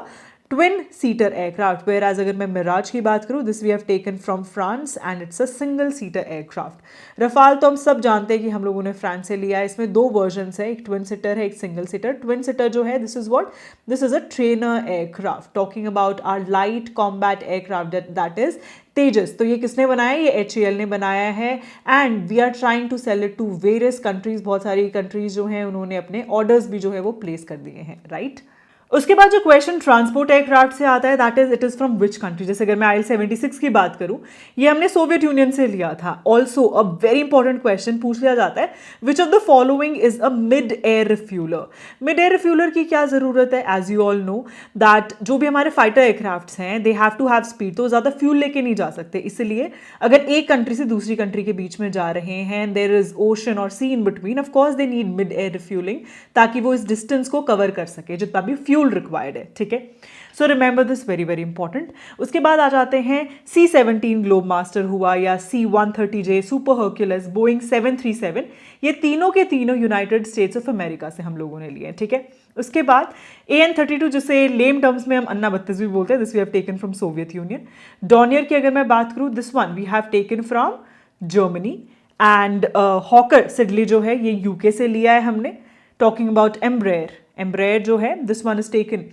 twin seater aircraft, whereas अगर मैं मिराज की बात करूं this we have taken from France and it's a single seater aircraft. Rafale तो हम सब जानते हैं कि हम लोगों ने फ्रांस से लिया है। इसमें 2 वर्जन्स है, एक ट्विन सीटर है, एक सिंगल सीटर। ट्विन सीटर जो है this is what, this is a trainer aircraft, talking about our light combat aircraft that is Tejas. तो ये किसने बनाया, ये HAL ने बनाया है and we are trying to sell it to various countries. बहुत सारी कंट्रीज जो हैं उन्होंने अपने ऑर्डर्स भी जो है वो प्लेस कर दिए हैं, राइट। उसके बाद जो क्वेश्चन ट्रांसपोर्ट एयरक्राफ्ट से आता है that is it is from which country. जैसे अगर मैं IL-76 की बात करूं, ये हमने सोवियत यूनियन से लिया था। Also a very important question पूछ लिया जाता है, which of the following is a mid air refueller. Mid air refueller की क्या जरूरत है, as you all know that जो भी हमारे फाइटर एयरक्राफ्ट हैं they have to have speed, तो ज्यादा फ्यूल लेके नहीं जा सकते। इसलिए अगर एक कंट्री से दूसरी कंट्री के बीच में जा रहे हैं, देयर इज ओशन और sea in between, of course they need mid air refuelling ताकि वो इस डिस्टेंस को कवर कर सके जितना भी फ्यूल रिक्वायर्ड है, ठीक है। So remember this, very very important. उसके बाद आ जाते हैं C-17 ग्लोब मास्टर हुआ, या C-130J, सुपर हर्क्यूलिस, बोइंग 737, ये तीनों के तीनों यूनाइटेड स्टेट्स ऑफ अमेरिका से हम लोगों ने लिए, ठीक है। उसके बाद AN-32 जिसे लेम टर्म्स में हम अन्ना 32 भी बोलते हैं, this we have taken from Soviet Union. Dornier की अगर मैं बात करूँ, this one we have taken from Germany and Hawker Siddeley जो है ये UK से लिया है हमने। टॉकिंग अबाउट एम्ब्रेयर जो है this one is taken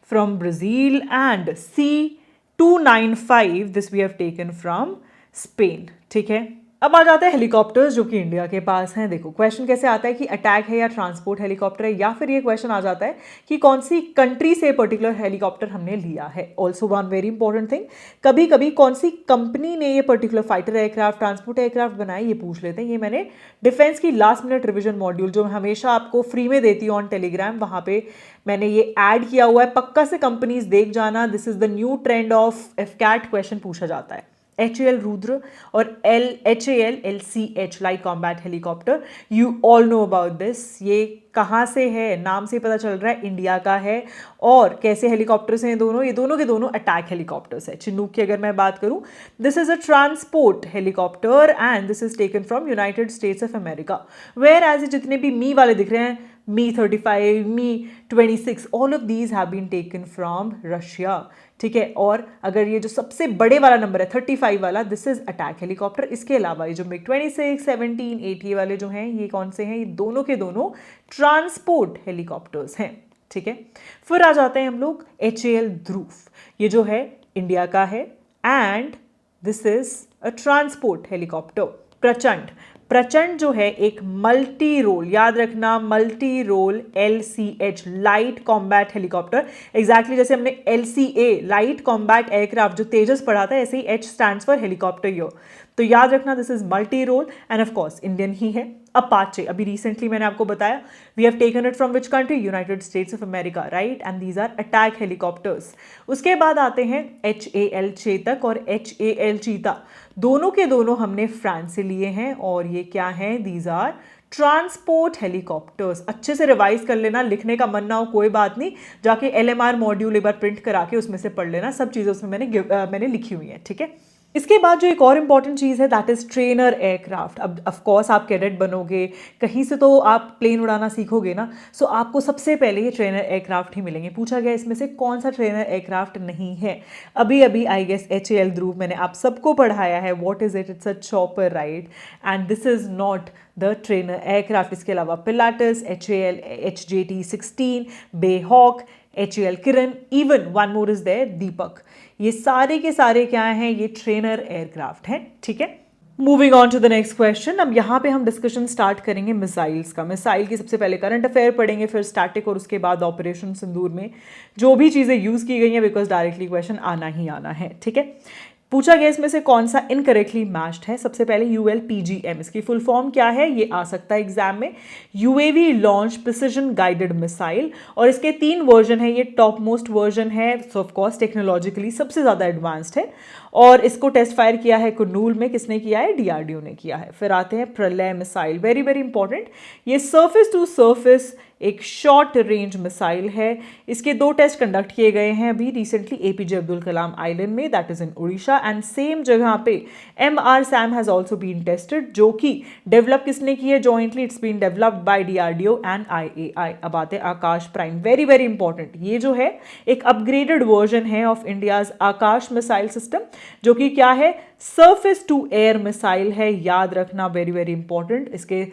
from Brazil and C-295 this we have taken from Spain, ठीक है। अब आ जाते हैं हेलीकॉप्टर्स जो कि इंडिया के पास हैं। देखो क्वेश्चन कैसे आता है कि अटैक है या ट्रांसपोर्ट हेलीकॉप्टर है, या फिर ये क्वेश्चन आ जाता है कि कौन सी कंट्री से पर्टिकुलर हेलीकॉप्टर हमने लिया है। Also one very important thing, कभी कभी कौन सी कंपनी ने ये particular fighter aircraft, transport aircraft बनाए, ये पूछ लेते हैं। ये मैंने डिफेंस की लास्ट मिनट रिविजन मॉड्यूल जो मैं हमेशा आपको फ्री में देती हूँ ऑन टेलीग्राम, वहाँ पे मैंने ये ऐड किया हुआ है, पक्का से कंपनीज देख जाना। This is the new trend of AFCAT, question पूछा जाता है। HAL रुद्र और HAL LCH light combat helicopter, you all know about this. ये कहाँ से है, नाम से पता चल रहा है इंडिया का है। और कैसे हेलीकॉप्टर्स हैं ये दोनों के दोनों अटैक हेलीकॉप्टर्स है। चिनूक की अगर मैं बात करूं, this is a transport helicopter and this is taken from United States of America. Whereas जितने भी मी वाले दिख रहे हैं, Mi 35, Mi 26, all of these have been taken from Russia. ठीक है, और अगर ये जो सबसे बड़े वाला नंबर है 35 वाला, दिस इज अटैक हेलीकॉप्टर। इसके अलावा ये जो मिग 26, 17, 8 वाले जो हैं, ये कौन से हैं? ये दोनों के दोनों ट्रांसपोर्ट हेलीकॉप्टर्स हैं। ठीक है, फिर आ जाते हैं हम लोग HAL ध्रुव, ये जो है इंडिया का है and this is a transport helicopter. Prachand, Prachand जो है एक मल्टी रोल, याद रखना, multi role LCH light combat helicopter. Exactly जैसे हमने LCA लाइट कॉम्बैट एयरक्राफ्ट जो तेजस पढ़ा था, ऐसे ही H स्टैंड्स फॉर हेलीकॉप्टर यो। तो याद रखना this is multi role and of course Indian ही है। अपाचे, अभी रिसेंटली मैंने आपको बताया, we have taken it from which country? United States of America, right, and these are attack helicopters. उसके बाद आते हैं HAL चेतक और HAL चीता, दोनों के दोनों हमने फ्रांस से लिए हैं और ये क्या हैं? These are transport helicopters. अच्छे से रिवाइज कर लेना, लिखने का मन ना हो कोई बात नहीं, जाके LMR मॉड्यूल एक बार प्रिंट करा के उसमें से पढ़ लेना, सब चीज़ें उसमें मैंने लिखी हुई हैं। ठीक है, इसके बाद जो एक और इंपॉर्टेंट चीज़ है दैट इज ट्रेनर एयरक्राफ्ट। अब ऑफ कोर्स आप कैडेट बनोगे, कहीं से तो आप प्लेन उड़ाना सीखोगे ना, सो आपको सबसे पहले ये ट्रेनर एयरक्राफ्ट ही मिलेंगे। पूछा गया इसमें से कौन सा ट्रेनर एयरक्राफ्ट नहीं है। अभी अभी आई गेस HAL ध्रुव मैंने आप सबको पढ़ाया है, what is it? It's a chopper, right, and this is not the trainer aircraft. इसके अलावा Pilatus, HAL HJT-16, BAE Hawk, HAL Kiran, even one more is there, Deepak. ये सारे के सारे क्या हैं? ये ट्रेनर एयरक्राफ्ट हैं। ठीक है, moving on to the next question. अब यहाँ पे हम डिस्कशन स्टार्ट करेंगे मिसाइल्स का। मिसाइल की सबसे पहले करंट अफेयर पढ़ेंगे, फिर स्टैटिक, और उसके बाद ऑपरेशन सिंदूर में जो भी चीज़ें यूज़ की गई हैं, बिकॉज डायरेक्टली क्वेश्चन आना ही आना है। ठीक है, पूछा गया इसमें से कौन सा इनकरेक्टली मैच्ड है। सबसे पहले ULPGM, इसकी फुल फॉर्म क्या है? ये आ सकता है एग्जाम में, UAV launch precision guided missile, और इसके 3 वर्जन है। ये टॉप मोस्ट वर्जन है, सो ऑफ कोर्स टेक्नोलॉजिकली सबसे ज़्यादा एडवांस्ड है, और इसको टेस्ट फायर किया है कुर्नूल में। किसने किया है? DRDO ने किया है। फिर आते हैं Pralay missile, very very important. ये सर्फेस टू सर्फेस एक शॉर्ट रेंज मिसाइल है। इसके 2 टेस्ट कंडक्ट किए गए हैं अभी recently APJ Abdul Kalam island में, that is in Orissa, and same जगह पे MRSAM has also been tested, जो कि डेवलप किसने की है? Jointly it's been developed by DRDO and IAI। अब आते हैं Akash prime, very very important. ये जो है एक अपग्रेडेड वर्जन है of India's Akash missile system, जो कि क्या है? सर्फेस टू एयर मिसाइल है, याद रखना, वेरी वेरी इंपॉर्टेंट। इसके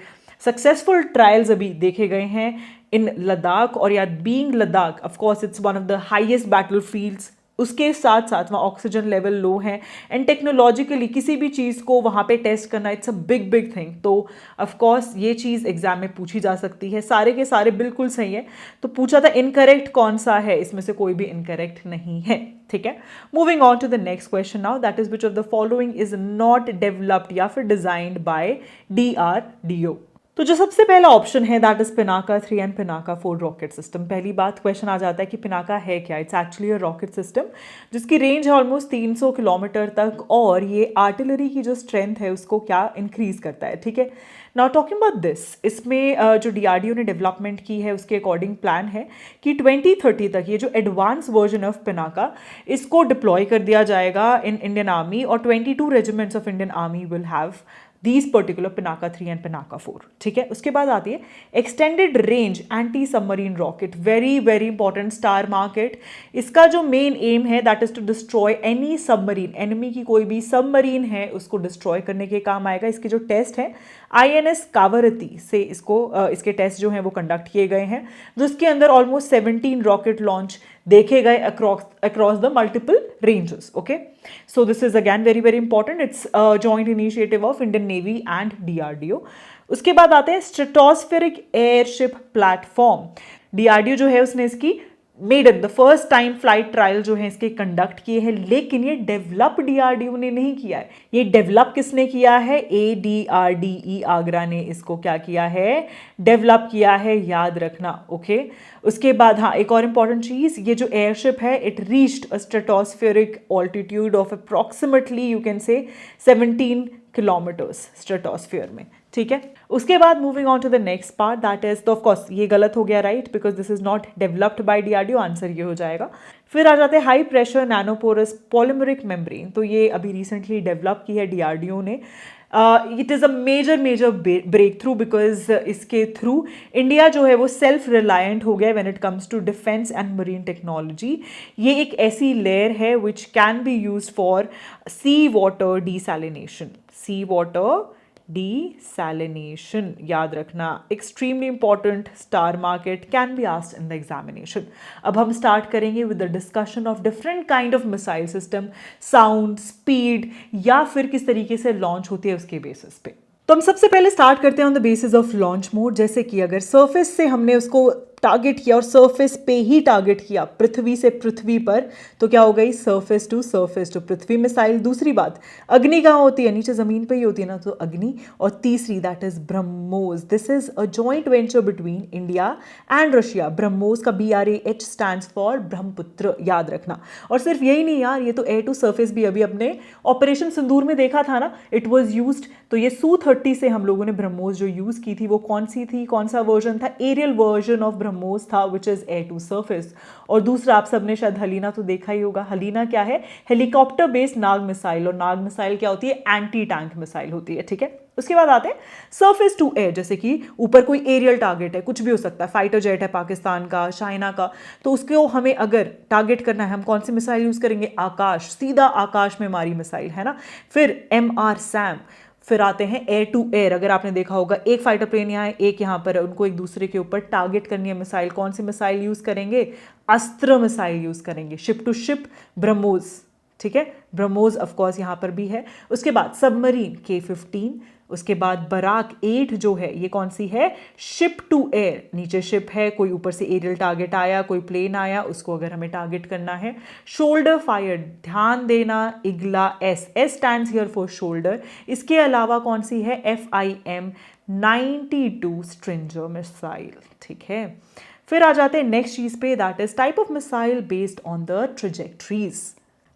सक्सेसफुल ट्रायल्स अभी देखे गए हैं इन लद्दाख, और या being Ladakh of course it's one of the highest battle fields. उसके साथ साथ वहाँ ऑक्सीजन लेवल लो है, एंड टेक्नोलॉजिकली किसी भी चीज़ को वहाँ पे टेस्ट करना it's a big big thing. तो ऑफ कोर्स ये चीज़ एग्जाम में पूछी जा सकती है। सारे के सारे बिल्कुल सही है। तो पूछा था इनकरेक्ट कौन सा है, इसमें से कोई भी इनकरेक्ट नहीं है। ठीक है, moving on to the next question now, that is which of the following is not developed या फिर डिजाइंड बाय DRDO। तो जो सबसे पहला ऑप्शन है that is Pinaka 3 and Pinaka 4 rocket system. पहली बात क्वेश्चन आ जाता है कि पिनाका है क्या? It's actually a rocket system जिसकी रेंज है ऑलमोस्ट 300 किलोमीटर तक, और ये आर्टिलरी की जो स्ट्रेंथ है उसको क्या इंक्रीज करता है। ठीक है, नाउ टॉकिंग अबाउट दिस, इसमें जो DRDO ने डेवलपमेंट की है उसके अकॉर्डिंग प्लान है कि 2030 तक ये जो एडवांस वर्जन ऑफ पिनाका, इसको डिप्लॉय कर दिया जाएगा इन इंडियन आर्मी, और 22 regiments of Indian army will have these particular Pinaka 3 and Pinaka 4। ठीक है, उसके बाद आती है extended range anti submarine rocket, very very important, star market. इसका जो मेन एम है that is to destroy any submarine, enemy की कोई भी सबमरीन है उसको डिस्ट्रॉय करने के काम आएगा। इसके जो टेस्ट है INS कावरती से इसके टेस्ट जो हैं वो कंडक्ट किए गए हैं, जिसके अंदर ऑलमोस्ट 17 रॉकेट लॉन्च देखे गए across the multiple ranges. Okay, so this is again very very important. It's a joint initiative of Indian Navy and DRDO. उसके बाद आते हैं स्ट्रेटोस्फेरिक एयरशिप प्लेटफॉर्म। DRDO जो है उसने इसकी maiden the first time flight trial जो है इसके कंडक्ट किए हैं, लेकिन ये डेवलप DRDO ने नहीं किया है। ये डेवलप किसने किया है? ADRDE आगरा ने इसको क्या किया है? डेवलप किया है, याद रखना। ओके, उसके बाद हाँ एक और इंपॉर्टेंट चीज, ये जो एयरशिप है it reached a stratospheric altitude of approximately you can say 17 kilometres stratosphere में। ठीक है, उसके बाद moving on to the next part that is, तो ऑफ कोर्स ये गलत हो गया right, because this is not developed by DRDO, answer ये हो जाएगा। फिर आ जाते हैं high pressure nanoporous polymeric membrane, तो ये अभी रिसेंटली डेवलप की है DRDO ने। It is a major breakthrough, because इसके थ्रू इंडिया जो है वो सेल्फ रिलायंट हो गया when it comes to defence and marine technology. ये एक ऐसी लेयर है which can be use for sea water desalination. Sea water desalination, याद रखना, extremely important, star mark it, can be asked in the examination. अब हम start करेंगे with the discussion of different kind of missile system, sound, speed या फिर किस तरीके से launch होती है उसके basis पे। तो हम सबसे पहले स्टार्ट करते हैं on the basis of launch mode. जैसे कि अगर सरफेस से हमने उसको टारगेट किया और सरफेस पे ही टारगेट किया, पृथ्वी से पृथ्वी पर, तो क्या हो गई? Surface to Prithvi missile. दूसरी बात, अग्नि कहाँ होती है? नीचे जमीन पे ही होती है ना, तो अग्नि। और तीसरी that is BrahMos. This is a joint venture between India and Russia. BrahMos का BRAH स्टैंड्स फॉर ब्रह्मपुत्र, याद रखना। और सिर्फ यही नहीं यार, ये तो एयर टू सरफेस भी अभी अपने ऑपरेशन सिंदूर में देखा था ना, इट वॉज यूज्ड। तो ये Su-30 से हम लोगों ने ब्रह्मोस जो यूज की थी वो कौन सी थी, कौन सा वर्जन था? एरियल वर्जन ऑफ ब्रह्मोस था, which is air to surface. और दूसरा आप सबने शायद हलीना तो देखा ही होगा। हलीना क्या है? हेलीकॉप्टर बेस्ड नाग मिसाइल। और नाग मिसाइल क्या होती है? एंटी टैंक मिसाइल होती है। ठीक है, उसके बाद आते हैं सरफेस टू एयर। जैसे कि ऊपर कोई एरियल टारगेट है, कुछ भी हो सकता है, फाइटर जेट है पाकिस्तान का, चाइना का, तो उसको हमें अगर टारगेट करना है, हम कौन सी मिसाइल यूज करेंगे? आकाश, सीधा आकाश में मारी मिसाइल, है ना। फिर MR-SAM। फिर आते हैं एयर टू एयर। अगर आपने देखा होगा, एक फाइटर प्लेन यहाँ है, एक यहाँ पर है, उनको एक दूसरे के ऊपर टारगेट करनी है मिसाइल, कौन सी मिसाइल यूज करेंगे? अस्त्र मिसाइल यूज करेंगे। शिप टू शिप ब्रह्मोस, ठीक है, ब्रह्मोस ऑफ कोर्स यहाँ पर भी है। उसके बाद सबमरीन K-15। उसके बाद बराक 8 जो है, ये कौन सी है? Ship to air. नीचे शिप है, कोई ऊपर से एरियल टारगेट आया, कोई प्लेन आया, उसको अगर हमें टारगेट करना है। शोल्डर फायर, ध्यान देना, Igla S stands here for shoulder. इसके अलावा कौन सी है? FIM-92 स्ट्रिंजर missile. ठीक है, फिर आ जाते हैं नेक्स्ट चीज पे, that is type of missile based on the trajectories.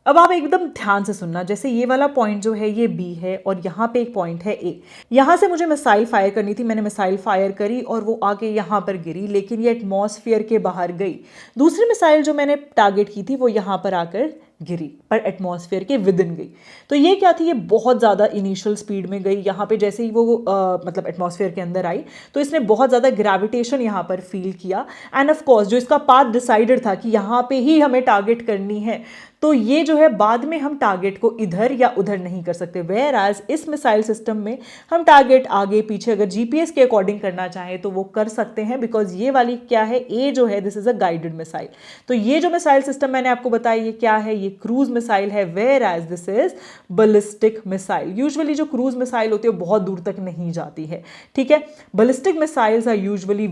अब आप एकदम ध्यान से सुनना, जैसे ये वाला पॉइंट जो है ये B है और यहाँ पे एक पॉइंट है A। यहाँ से मुझे मिसाइल फायर करनी थी, मैंने मिसाइल फायर करी और वो आके यहाँ पर गिरी, लेकिन ये एटमॉस्फेयर के बाहर गई। दूसरी मिसाइल जो मैंने टारगेट की थी वो यहाँ पर आकर गिरी, पर एटमॉस्फेयर के विद इन गई। तो ये क्या थी? ये बहुत ज़्यादा इनिशियल स्पीड में गई। यहाँ पे जैसे ही वो मतलब एटमॉस्फेयर के अंदर आई तो इसने बहुत ज़्यादा ग्रेविटेशन यहाँ पर फील किया। एंड ऑफ कोर्स जो इसका पाथ डिसाइडेड था कि यहाँ पे ही हमें टारगेट करनी है, तो ये जो है बाद में हम टारगेट को इधर या उधर नहीं कर सकते। वेयर एज इस मिसाइल सिस्टम में हम टारगेट आगे पीछे अगर GPS के अकॉर्डिंग करना चाहें तो वो कर सकते हैं, बिकॉज ये वाली क्या है? A जो है this is a guided missile. तो ये जो मिसाइल सिस्टम मैंने आपको बताया ये क्या है? ये क्रूज मिसाइल है। Whereas this is ballistic missile. Usually जो क्रूज मिसाइल होती है वो बहुत दूर तक नहीं जाती है, ठीक है। Ballistic missiles are usually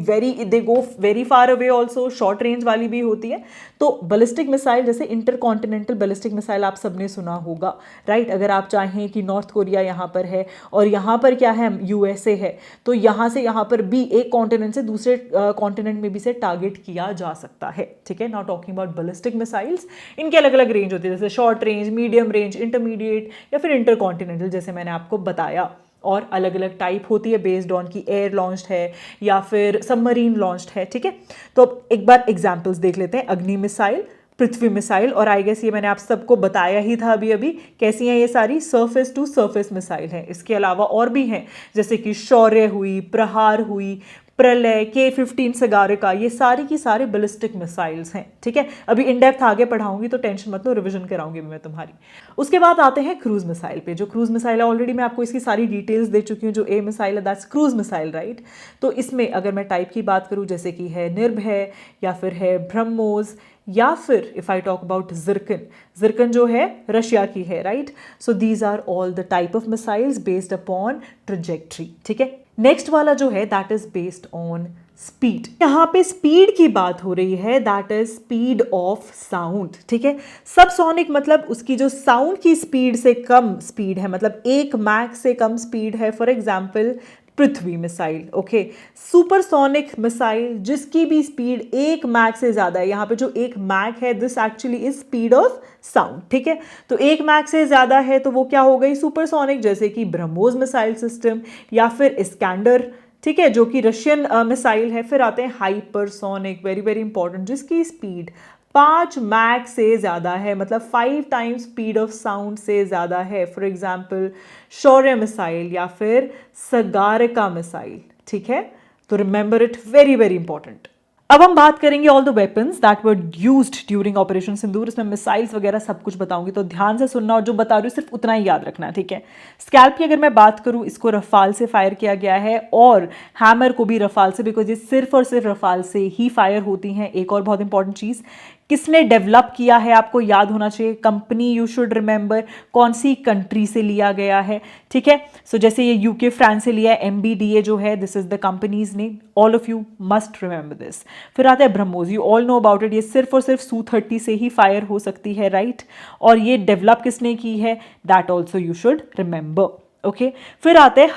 they go very far away also, short range वाली भी होती है। तो बलिस्टिक मिसाइल जैसे इंटरकॉन्टिनेंटल बैलिस्टिक मिसाइल आप सबने सुना होगा, राइट। अगर आप चाहें कि नॉर्थ कोरिया यहाँ पर है और यहाँ पर क्या है? USA है, तो यहाँ से यहाँ पर भी एक कॉन्टिनेंट से दूसरे कॉन्टिनेंट में भी से टारगेट किया जा सकता है, ठीक है। Not talking about ballistic missiles, इनके अलग अलग रेंज होती है, जैसे short range, medium range, intermediate या फिर इंटरकॉन्टिनेंटल, जैसे मैंने आपको बताया। और अलग अलग टाइप होती है बेस्ड ऑन की एयर लॉन्च्ड है या फिर सबमरीन लॉन्च्ड है, ठीक है। तो एक बार एग्जांपल्स देख लेते हैं। अग्नि मिसाइल, पृथ्वी मिसाइल, और आई गेस ये मैंने आप सबको बताया ही था अभी अभी कैसी हैं ये सारी, सरफेस टू सरफेस मिसाइल हैं। इसके अलावा और भी हैं जैसे कि शौर्य हुई, प्रहार हुई, प्रलय, K-15 सगारिका, ये सारी की सारे बैलिस्टिक मिसाइल्स हैं, ठीक है। अभी इन डेप्थ आगे पढ़ाऊंगी तो टेंशन मत लो, रिवीजन कराऊंगी मैं तुम्हारी। उसके बाद आते हैं क्रूज मिसाइल पे। जो क्रूज मिसाइल है ऑलरेडी मैं आपको इसकी सारी डिटेल्स दे चुकी हूँ। जो A मिसाइल है दैट्स क्रूज मिसाइल, राइट। तो इसमें अगर मैं टाइप की बात करूँ जैसे कि है निर्भय या फिर है ब्रह्मोस, या फिर if I talk about Zircon जो है रशिया की है, right? So these are all the type of missiles based upon trajectory, ठीक है? नेक्स्ट वाला जो है that is based on speed. यहाँ पे स्पीड की बात हो रही है, that is speed of sound, ठीक है? सबसोनिक मतलब उसकी जो साउंड की स्पीड से कम स्पीड है, मतलब 1 मैक से कम स्पीड है। For example Prithvi missile, okay? Supersonic missile जिसकी भी स्पीड 1 मैक से ज्यादा है, यहाँ पे जो 1 मैक है this actually is speed of sound, ठीक है? तो 1 मैक से ज्यादा है तो वो क्या हो गई? सुपरसोनिक, जैसे कि ब्रह्मोस मिसाइल सिस्टम या फिर इस्कैंडर, ठीक है, जो कि रशियन मिसाइल है। फिर आते हैं हाइपरसोनिक, वेरी वेरी इंपॉर्टेंट, जिसकी स्पीड 5 मैक से ज़्यादा है, मतलब 5 टाइम्स स्पीड ऑफ साउंड से ज़्यादा है। फॉर एग्जाम्पल शौर्य मिसाइल या फिर सगारिका मिसाइल, ठीक है? तो remember it, very very important. अब हम बात करेंगे all the weapons that were used during operation Sindoor. इसमें मिसाइल्स वगैरह सब कुछ बताऊंगी, तो ध्यान से सुनना और जो बता रही हूँ सिर्फ उतना ही याद रखना, ठीक है? स्कैल्प की अगर मैं बात करूँ, इसको रफाल से फायर किया गया है, और हैमर को भी रफाल से, बिकॉज ये सिर्फ और सिर्फ रफाल से ही फायर होती हैं। एक और बहुत इंपॉर्टेंट चीज़, किसने डेवलप किया है आपको याद होना चाहिए, कंपनी यू शुड रिमेंबर, कौन सी कंट्री से लिया गया है, ठीक है? सो जैसे ये यूके फ्रांस से लिया है, MBDA जो है this is the companies name, all of you must remember this. फिर आता है BrahMos, you all know about it, ये सिर्फ और सिर्फ Su-30 से ही फायर हो सकती है, राइट? और ये डेवलप किसने की है, that also you should remember, okay? फिर आते हैं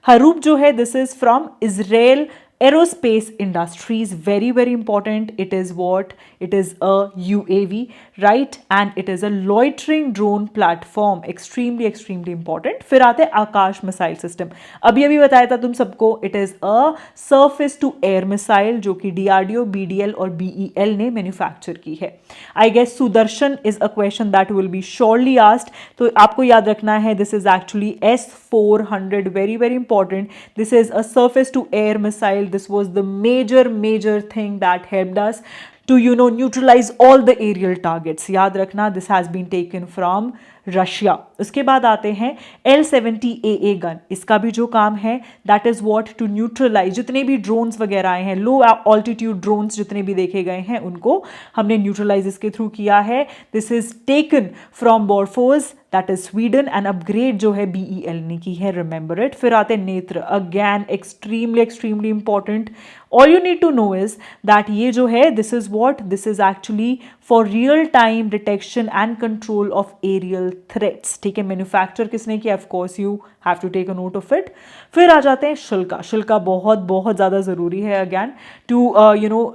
हरूप जो है this is from Israel aerospace industries, very very important. It is what? It is a UAV, right? And it is a loitering drone platform, extremely extremely important. फिर आते हैं आकाश मिसाइल सिस्टम, अभी बताया था तुम सबको, it is a surface to air missile जो कि DRDO, BDL और BEL ने मैन्युफैक्चर की है। I guess Sudarshan is a question that will be surely asked, तो आपको याद रखना है this is actually S-400, very very important. This is a surface to air missile. This was the major thing that helped us to neutralize all the aerial targets. याद रखना, this has been taken from Russia. उसके बाद आते हैं L-70AA गन, इसका भी जो काम है that is what? To neutralise जितने भी ड्रोन्स वगैरह आए हैं, लो ऑल्टीट्यूड ड्रोन्स जितने भी देखे गए हैं, उनको हमने न्यूट्रलाइज इसके थ्रू किया है। This is taken from Bofors, that is Sweden, and upgrade जो है BEL ने की है, रिमेंबर इट। फिर आते हैं Netra, again extremely important. All you need to know is that ये जो है this is what? This is actually for real time detection and control of aerial threats, ठीक है? मैन्युफैक्चर किसने किया? Of course you have to take a note of it. फिर आ जाते हैं शिल्का बहुत ज़्यादा ज़रूरी है, again to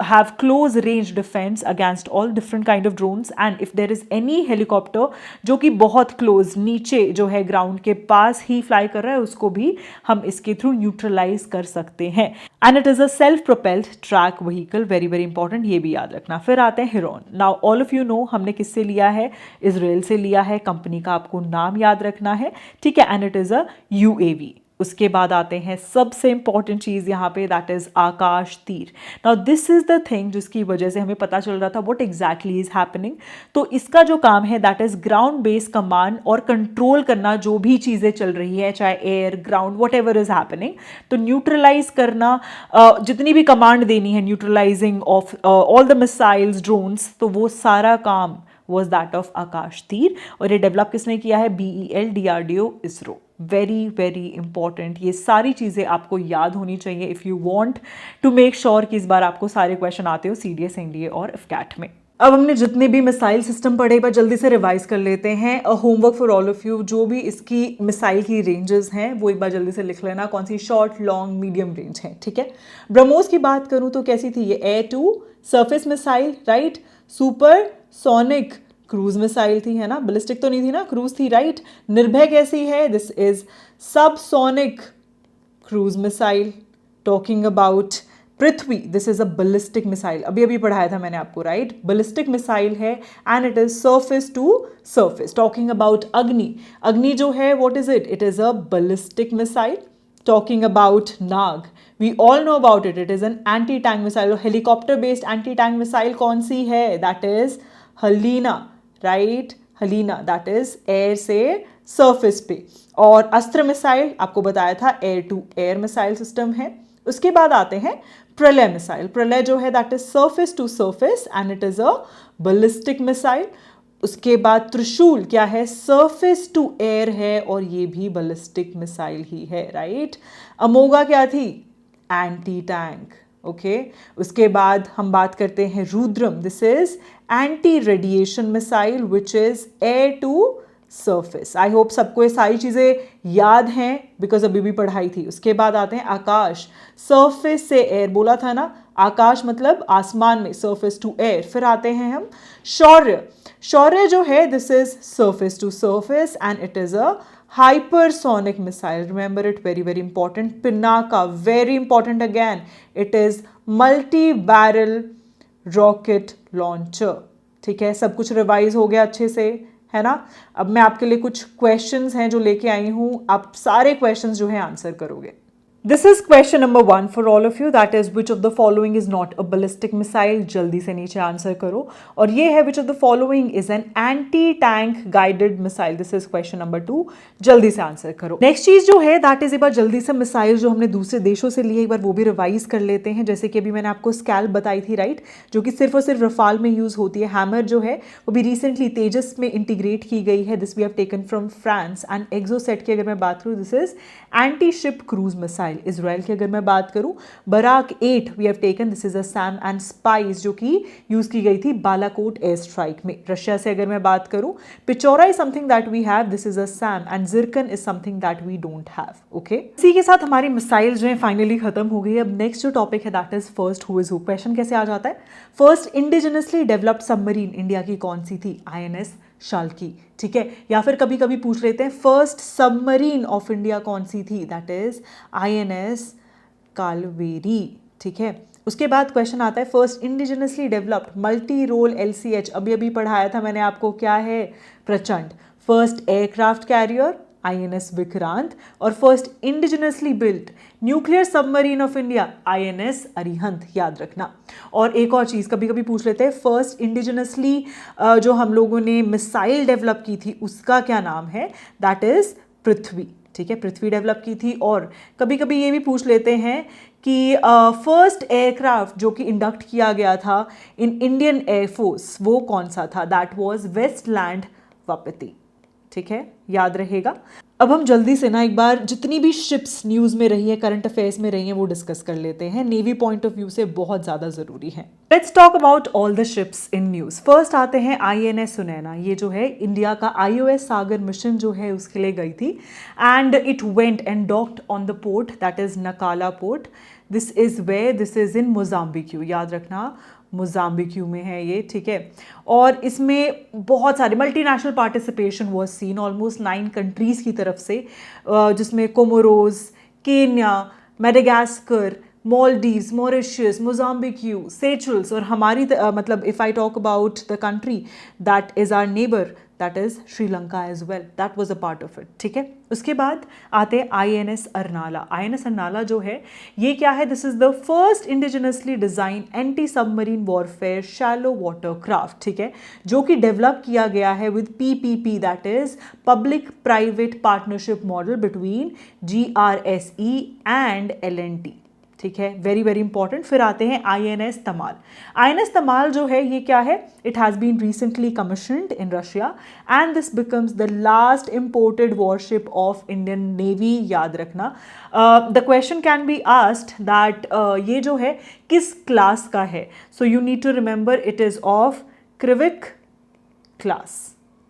have close range defence against all different kind of drones, and if there is any helicopter जो कि बहुत क्लोज नीचे जो है ग्राउंड के पास ही फ्लाई कर रहा है, उसको भी हम इसके थ्रू न्यूट्रलाइज कर सकते हैं। And it is a self propelled track vehicle, very very important, ये भी याद रखना। फिर आते हैं Heron. Now all of you no हमने किससे लिया है? इजराइल से लिया है, कंपनी का आपको नाम याद रखना है, ठीक है? And it is a UAV। उसके बाद आते हैं सबसे इंपॉर्टेंट चीज यहाँ पे, दैट इज आकाश तीर। Now this is the thing जिसकी वजह से हमें पता चल रहा था व्हाट एग्जैक्टली इज हैपनिंग। तो इसका जो काम है that is ground based command और कंट्रोल करना, जो भी चीजें चल रही है, चाहे air ground what ever is happening, तो न्यूट्रलाइज करना, जितनी भी कमांड देनी है, neutralising of all the missiles, drones, तो वो सारा काम was that of आकाश तीर। और ये डेवलप किसने किया है? BEL, DRDO, ISRO. Very very important, ये सारी चीज़ें आपको याद होनी चाहिए if you want to make sure कि इस बार आपको सारे क्वेश्चन आते हो CDS, NDA और FCAT में। अब हमने जितने भी मिसाइल सिस्टम पढ़े, एक बार जल्दी से रिवाइज कर लेते हैं। Homework for all of you, जो भी इसकी मिसाइल की रेंजेस हैं वो एक बार जल्दी से लिख लेना, कौन सी शॉर्ट, लॉन्ग, मीडियम रेंज है, ठीक है? ब्रह्मोस की बात करूं तो कैसी थी ये? Air to surface missile, right? Supersonic cruise missile थी, है ना? बैलिस्टिक तो नहीं थी ना, क्रूज थी, राइट? निर्भय कैसी है? This is subsonic cruise missile. Talking about Prithvi, this is a ballistic missile, अभी पढ़ाया था मैंने आपको, राइट? बैलिस्टिक मिसाइल है and it is surface to surface. Talking about Agni जो है what is it? It is a ballistic missile. Talking about Nag, we all know about it, it is an anti-tank missile, helicopter based anti-tank missile कौन सी है? That is Helina, right? Helina, that is air से सरफेस पे। और अस्त्र मिसाइल आपको बताया था air to air missile system है। उसके बाद आते हैं प्रलय मिसाइल। प्रलय जो है that is surface to surface and it is a ballistic missile. उसके बाद त्रिशूल क्या है, सरफेस टू एयर है और ये भी बैलिस्टिक मिसाइल ही है, राइट। अमोगा क्या थी, एंटी टैंक, ओके। उसके बाद हम बात करते हैं Rudram, this is anti radiation missile which is air to surface. I hope सबको ये सारी चीज़ें याद हैं बिकॉज अभी भी पढ़ाई थी। उसके बाद आते हैं आकाश, सरफेस से एयर, बोला था ना आकाश मतलब आसमान में, सरफेस टू एयर। फिर आते हैं हम शौर्य। शौर्य जो है this is surface to surface and it is a hypersonic missile, remember it, very very important. Pinaka, very important again, it is multi barrel rocket launcher। ठीक है, सब कुछ रिवाइज हो गया अच्छे से, है ना। अब मैं आपके लिए कुछ क्वेश्चंस हैं जो लेके आई हूं, आप सारे क्वेश्चंस जो है आंसर करोगे। This is question number 1 for all of you, that is which of the following is not a ballistic missile. जल्दी से नीचे आंसर करो। और ये है which of the following is an anti tank guided missile. This is question number 2, जल्दी से आंसर करो। नेक्स्ट चीज जो है दैट इज, एक बार जल्दी से मिसाइल जो हमने दूसरे देशों से लिए एक बार वो भी रिवाइज कर लेते हैं। जैसे कि अभी मैंने आपको स्कैल्प बताई थी, राइट, जो कि सिर्फ और सिर्फ रफाल में यूज होती है। हैमर जो है वो भी रिसेंटली तेजस में इंटीग्रेट की गई है। This we have taken from France. And Exocet की अगर मैं बात करूँ, this is anti ship cruise missile. Israel की अगर मैं बात करूं, Barak 8 we have taken, this is a SAM and Spice जो कि यूज की गई थी बालाकोट एयर स्ट्राइक में। रशिया से अगर मैं बात करूं, Pechora is something that we have, this is a SAM and Zircon is something that we don't have. Okay, इसी के साथ हमारी मिसाइल जो है फाइनली खत्म हो गई। अब नेक्स्ट जो टॉपिक है that is first who is who. Question कैसे आ जाता है, first indigenously developed submarine India की कौन सी थी, INS शाल्की। ठीक है, या फिर कभी कभी पूछ लेते हैं फर्स्ट सबमरीन ऑफ इंडिया कौन सी थी, दैट इज INS कालवेरी। ठीक है, उसके बाद क्वेश्चन आता है first indigenously developed multi role LCH, अभी अभी पढ़ाया था मैंने आपको, क्या है, Prachand. First aircraft carrier INS Vikrant, और first indigenously built nuclear submarine of India INS Arihant, याद रखना। और एक और चीज़ कभी कभी पूछ लेते हैं फर्स्ट इंडिजिनसली जो हम लोगों ने मिसाइल डेवलप की थी उसका क्या नाम है, दैट इज पृथ्वी। ठीक है, पृथ्वी डेवलप की थी। और कभी कभी ये भी पूछ लेते हैं कि फर्स्ट एयरक्राफ्ट जो कि इंडक्ट किया गया था इन इंडियन एयरफोर्स वो कौन सा था, दैट वाज वेस्टलैंड वापति। ठीक है, याद रहेगा। अब हम जल्दी से ना एक बार जितनी भी शिप्स न्यूज़ में रही है, करंट अफेयर्स में रही हैं, वो डिस्कस कर लेते हैं। नेवी पॉइंट ऑफ व्यू से बहुत ज़्यादा ज़रूरी है। Let's talk about all the ships in news. First आते हैं INS सुनैना। ये जो है इंडिया का IOS सागर मिशन जो है उसके लिए गई थी and it went and docked on the port that is Nacala port. This is where, this is in Mozambique, याद रखना मोजाम्बिक में है ये। ठीक है, और इसमें बहुत सारे multinational participation was seen, almost 9 countries की तरफ से, जिसमें Comoros, Kenya, Madagascar, Maldives, Mauritius, Mozambique, Seychelles, और हमारी मतलब if I talk about the country that is our neighbour, that is Sri Lanka as well, that was a part of it. ठीक है, उसके बाद आते हैं INS अरनाला। INS अरनाला जो है ये क्या है, this is the first indigenously design anti submarine warfare shallow water craft. ठीक है, जो कि डेवलप किया गया है with PPP, that is public private partnership model between GRSE and L&T। ठीक है, वेरी वेरी इंपॉर्टेंट। फिर आते हैं INS तमाल। INS तमाल जो है ये क्या है, it has been recently commissioned in Russia and this becomes the last imported warship of Indian navy, याद रखना। The question can be asked that ये जो है किस क्लास का है, so you need to remember it is of Krivak class.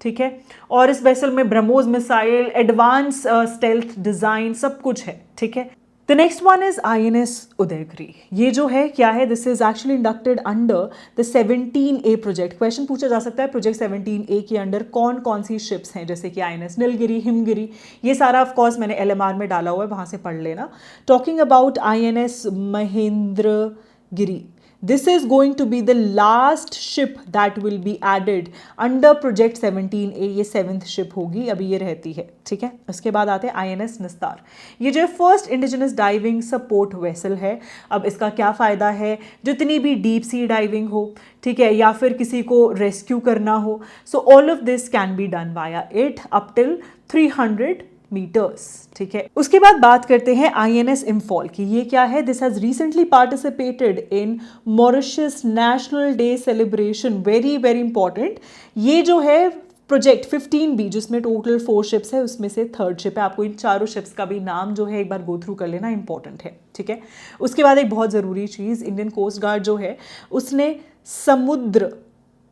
ठीक है, और इस वेसल में BrahMos missile, advance stealth design सब कुछ है। ठीक है, the next one is INS Udaygiri. ये जो है क्या है, this is actually inducted under the 17A project. Question पूछा जा सकता है प्रोजेक्ट 17A के अंडर कौन कौन सी शिप्स हैं, जैसे कि INS नीलगिरी, हिमगिरी, ये सारा ऑफ कोर्स मैंने LMR में डाला हुआ है, वहां से पढ़ लेना। Talking about INS Mahendragiri, this is going to be the last ship that will be added under project 17A, ये 7th ship होगी, अभी ये रहती है। ठीक है, उसके बाद आते हैं INS निस्तार। ये जो first indigenous diving support vessel है। अब इसका क्या फ़ायदा है, जितनी भी डीप सी डाइविंग हो, ठीक है, या फिर किसी को रेस्क्यू करना हो, so all of this can be done via it up till 300 metres, ठीक है। उसके बाद बात करते हैं INS इम्फॉल की। ये क्या है? This has recently participated in Mauritius national day celebration, very very important. ये जो है प्रोजेक्ट 15B, जिसमें टोटल 4 शिप्स है, उसमें से थर्ड शिप है। आपको इन चारों शिप्स का भी नाम जो है एक बार गो थ्रू कर लेना, इंपॉर्टेंट है, ठीक है। उसके बाद एक बहुत ज़रूरी चीज़, इंडियन कोस्ट गार्ड जो है उसने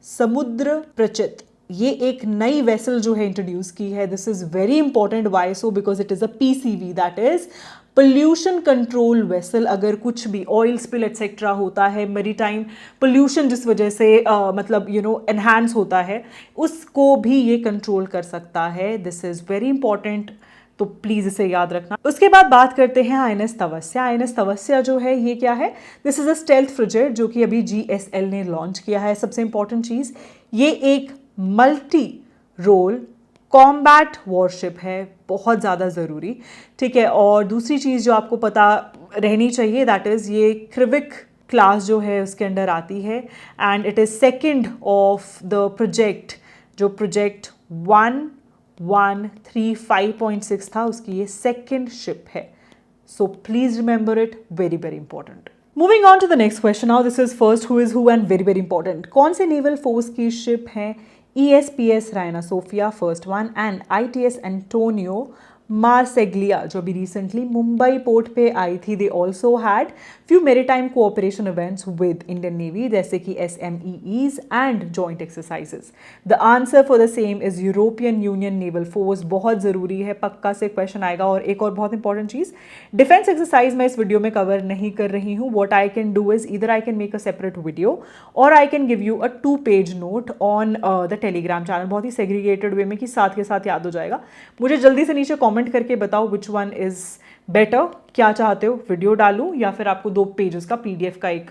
समुद्र प्रचित ये एक नई वेसल जो है इंट्रोड्यूस की है। This is very important. Why so? Because it is a PCV, that is pollution control vessel. अगर कुछ भी ऑयल स्पिल एक्सेट्रा होता है, मेरीटाइम पोल्यूशन जिस वजह से मतलब एनहांस होता है, उसको भी ये कंट्रोल कर सकता है। दिस इज वेरी इंपॉर्टेंट, तो प्लीज इसे याद रखना। उसके बाद बात करते हैं INS तवस्या। INS तवस्या जो है ये क्या है? This is a stealth frigate जो कि अभी GSL ने लॉन्च किया है। सबसे इंपॉर्टेंट चीज, ये एक मल्टी रोल कॉम्बैट वॉरशिप है, बहुत ज़्यादा ज़रूरी, ठीक है। और दूसरी चीज़ जो आपको पता रहनी चाहिए, दैट इज़ ये क्रिविक क्लास जो है उसके अंडर आती है, and it is second of the project, जो प्रोजेक्ट 1135.6 था, उसकी ये सेकेंड शिप है। So please remember it, very very important. Moving on to the next question now, this is first who is who and very very important. कौन से नेवल फोर्स की शिप है ESPS Reina Sofia first one and ITS Antonio Marceglia जो अभी रिसेंटली मुंबई पोर्ट पे आई थी? They also had few maritime cooperation events with Indian navy, जैसे कि SMEEs and joint exercises. The answer for the same is European union naval force. बहुत ज़रूरी है, पक्का से क्वेश्चन आएगा। और एक और बहुत इंपॉर्टेंट चीज़, डिफेंस एक्सरसाइज मैं इस वीडियो में कवर नहीं कर रही हूँ। What I can do is either I can make a separate video और I can give you a 2-page note on the Telegram channel, बहुत ही सेग्रीगेटेड वे में कि साथ के साथ याद हो जाएगा। मुझे जल्दी से नीचे कॉमेंट करके बताओ विच वन इज बेटर। क्या चाहते हो, वीडियो डालूं या फिर आपको 2 पेजेस का PDF का एक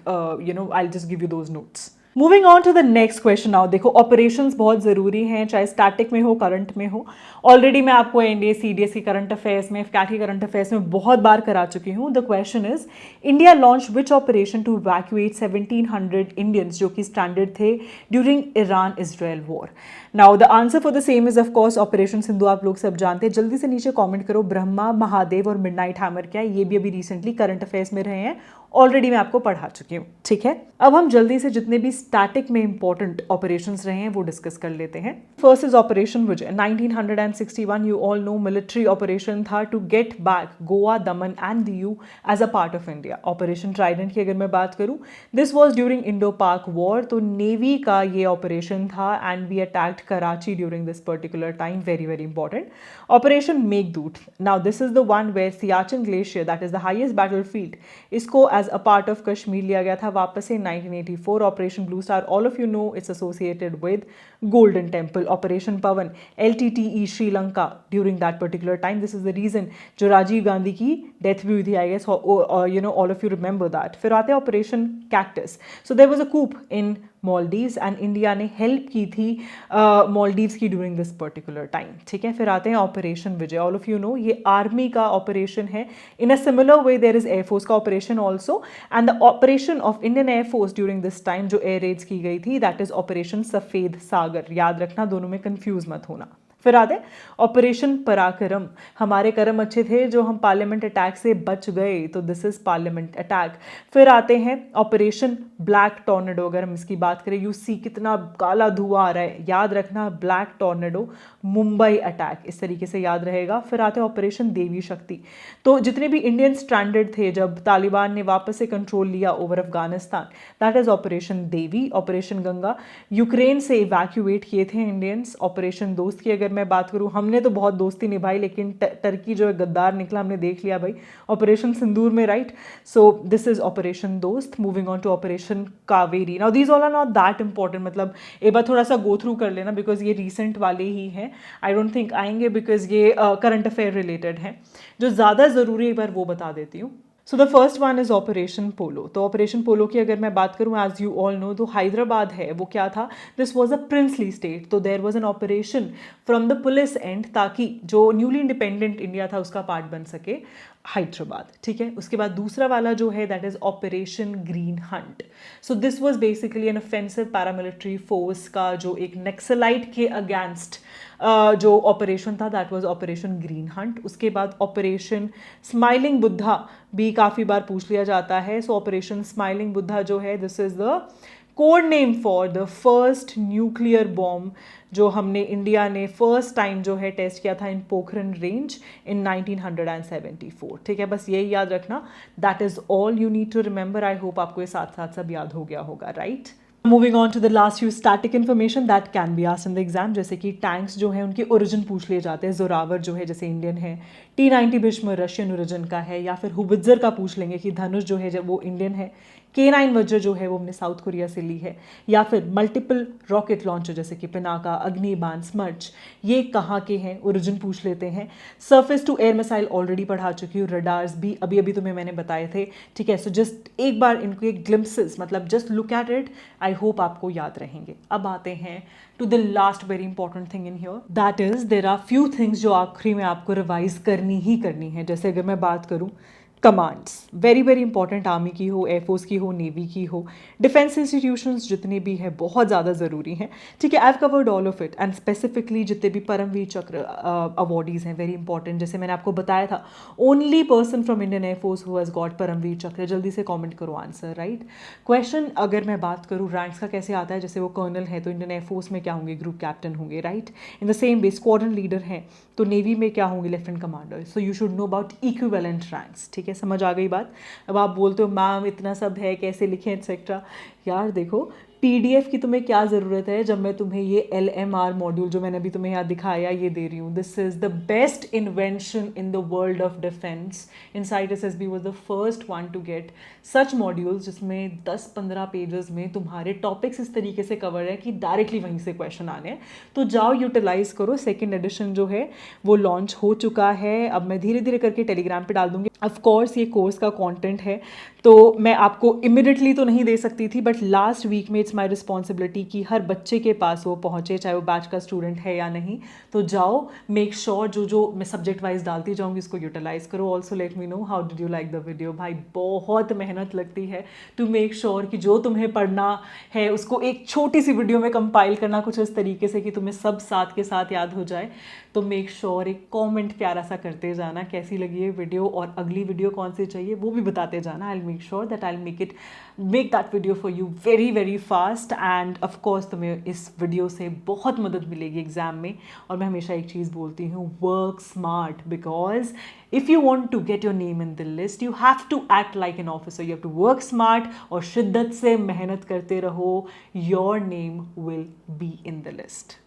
I just give you those notes. Moving on to the next question now. देखो, ऑपरेशंस बहुत ज़रूरी हैं, चाहे स्टैटिक में हो, करंट में हो। ऑलरेडी मैं आपको NDA CDS की करंट अफेयर्स में, FCAT की करंट अफेयर्स में बहुत बार करा चुकी हूँ। The question is, India launch which operation to evacuate 1700 Indians जो कि स्ट्रैंडेड थे during Iran Israel war. Now the answer for the same is of course operation Sindhu. आप लोग सब जानते हैं। जल्दी से नीचे कॉमेंट करो ब्रह्मा, महादेव और मिडनाइट हैमर क्या है। ये भी अभी रिसेंटली करंट अफेयर्स में रहे हैं, ऑलरेडी मैं आपको पढ़ा चुकी हूँ, ठीक है। अब हम जल्दी से जितने भी स्टैटिक में इंपॉर्टेंट ऑपरेशंस रहे हैं वो डिस्कस कर लेते हैं। First is operation Vijay 1961। You all know military operation था to get back Goa, Daman and Diu as a part of India. Operation Trident की अगर मैं बात करूं, this was during Indo Pak war, तो नेवी का ये ऑपरेशन था and we attacked Karachi during this particular time, very very important. Operation Meghdoot, now this is the one where Siachen glacier, that is the highest battlefield, इसको as a part of Kashmir लिया गया था वापस से 1984। Operation Blue Star, all of you know it's associated with Golden Temple. Operation Pawan LTTE Sri Lanka during that particular time, this is the reason जो राजीव गांधी की डेथ भी हुई थी, I guess all of you remember that. फिर आते हैं operation Cactus. So there was a coup in Maldives and India ने हेल्प की थी मालदीव्स की ड्यूरिंग दिस पर्टिकुलर टाइम, ठीक है। फिर आते हैं operation Vijay, all of you know ये आर्मी का ऑपरेशन है। In a similar way there is air force का operation also, and the operation of Indian air force during this time जो एयर रेड्स की गई थी, दैट इज ऑपरेशन सफेद सागर। याद रखना, दोनों में कंफ्यूज मत होना। फिर आते ऑपरेशन पराक्रम, हमारे कर्म अच्छे थे जो हम पार्लियामेंट अटैक से बच गए, तो दिस इज पार्लियामेंट अटैक। फिर आते हैं ऑपरेशन ब्लैक टॉर्नेडो, अगर हम इसकी बात करें, यू सी कितना काला धुआं आ रहा है, याद रखना ब्लैक टॉर्नेडो मुंबई अटैक, इस तरीके से याद रहेगा। फिर आते हैं ऑपरेशन देवी शक्ति, तो जितने भी इंडियन स्ट्रैंडेड थे जब तालिबान ने वापस से कंट्रोल लिया over Afghanistan, that is operation Devi. Operation Ganga, Ukraine से इवैक्यूएट किए थे इंडियंस। ऑपरेशन दोस्त की अगर मैं बात करूं, हमने तो बहुत दोस्ती निभाई, लेकिन टर्की जो है गद्दार निकला, हमने देख लिया भाई ऑपरेशन सिंदूर में, right. So this is operation Dost. Moving on to operation Kaveri, now these all are not that important, मतलब एक बार थोड़ा सा गो थ्रू कर लेना बिकॉज ये रिसेंट वाले ही हैं। आई डोंट थिंक आएंगे बिकॉज ये करंट अफेयर रिलेटेड हैं। जो ज़्यादा ज़रूरी है एक बार वो बता देती हूँ। So the first one is operation Polo. तो ऑपरेशन पोलो की अगर मैं बात करूँ, एज यू ऑल नो, तो हैदराबाद है वो क्या था, this was a princely state, तो there was an operation from the police end, ताकि जो न्यूली इंडिपेंडेंट इंडिया था उसका पार्ट बन सके हैदराबाद, ठीक है। उसके बाद दूसरा वाला जो है that is operation green Hunt. So this was basically an offensive paramilitary force का जो एक नक्सलाइट के अगेंस्ट जो ऑपरेशन था that was operation green Hunt. उसके बाद ऑपरेशन स्माइलिंग बुद्धा भी काफ़ी बार पूछ लिया जाता है। सो ऑपरेशन स्माइलिंग बुद्धा जो है this is the code name for the first nuclear bomb जो हमने इंडिया ने फर्स्ट टाइम जो है टेस्ट किया था इन पोखरन रेंज इन 1974। ठीक है, बस यही याद रखना। That is all you need to remember. I hope आपको ये साथ साथ सब याद हो गया होगा, right? Moving on to the last few static information that can be asked in the exam, जैसे कि टैंक्स जो है उनके ओरिजिन पूछ लिए जाते हैं। जोरावर जो है जैसे इंडियन है, T-90 भीष्म रशियन ओरिजिन का है, या फिर हुबित्जर का पूछ लेंगे कि धनुष जो है जब वो इंडियन है, K9 वज्र जो है वो हमने साउथ कोरिया से ली है, या फिर मल्टीपल रॉकेट लॉन्चर जैसे कि पिनाका, अग्निबाण, स्मर्च, ये कहाँ के हैं, ओरिजिन पूछ लेते हैं। Surface to air missile already पढ़ा चुकी हूँ, रडार्स भी अभी अभी तुम्हें मैंने बताए थे। ठीक है, सो जस्ट एक बार इनको एक ग्लिम्पसेस, मतलब just look at it, I hope आपको याद रहेंगे। अब आते हैं to the last very important thing in here, that is there are few things जो आखिरी में आपको रिवाइज करनी ही करनी है। जैसे अगर मैं बात करूँ commands, very very important, army की हो, एयरफोर्स की हो, नेवी की हो, डिफेंस इंस्टीट्यूशंस जितने भी हैं बहुत ज़्यादा ज़रूरी हैं। ठीक है, I have covered all of it, and specifically जितने भी परमवीर चक्र अवॉर्डीज़ हैं वेरी इंपॉर्टेंट। जैसे मैंने आपको बताया था, only person from Indian airforce who has got Paramvir Chakra. जल्दी से कॉमेंट करो आंसर, राइट? क्वेश्चन अगर मैं बात करूँ रैंक्स का कैसे आता है, जैसे वो कर्नल है तो इंडियन एयरफोर्स में क्या होंगे, ग्रुप कैप्टन होंगे, right? In the same way squadron leader हैं तो नेवी में क्या होंगे, lieutenant commander. So you should know about equivalent ranks. ठीक है, समझ आ गई बात? अब आप बोलते हो मैम इतना सब है कैसे लिखें एक्सेट्रा। यार देखो, पीडीएफ की तुम्हें क्या ज़रूरत है जब मैं तुम्हें ये LMR मॉड्यूल जो मैंने अभी तुम्हें यहाँ दिखाया ये दे रही हूँ। This is the best invention in the world of defence. Insight SSB was the first one to get such modules जिसमें 10-15 पेजेस में तुम्हारे टॉपिक्स इस तरीके से कवर है कि डायरेक्टली वहीं से क्वेश्चन आने हैं। तो जाओ यूटिलाइज करो। सेकेंड एडिशन जो है वो लॉन्च हो चुका है, अब मैं धीरे धीरे करके टेलीग्राम पे डाल दूंगी। ऑफकोर्स ये कोर्स का कंटेंट है तो मैं आपको इमिडिएटली तो नहीं दे सकती थी, बट लास्ट वीक में इट्स माय रिस्पॉन्सिबिलिटी कि हर बच्चे के पास वो पहुँचे, चाहे वो बैच का स्टूडेंट है या नहीं। तो जाओ, मेक श्योर जो जो मैं सब्जेक्ट वाइज डालती जाऊँगी इसको यूटिलाइज करो। Also let me know how did you like the video. भाई बहुत मेहनत लगती है टू मेक श्योर कि जो तुम्हें पढ़ना है उसको एक छोटी सी वीडियो में कंपाइल करना कुछ इस तरीके से कि तुम्हें सब साथ के साथ याद हो जाए। तो मेक श्योर एक कमेंट प्यारा सा करते जाना कैसी लगी है वीडियो, और अगली वीडियो कौन सी चाहिए वो भी बताते जाना। I will make sure that I will make that video for you very very fast. And of course तुम्हें इस वीडियो से बहुत मदद मिलेगी एग्जाम में। और मैं हमेशा एक चीज़ बोलती हूँ, work smart, because if you want to get your name in the list you have to act like an officer, you have to work smart और शिद्दत से मेहनत करते रहो, your name will be in the list.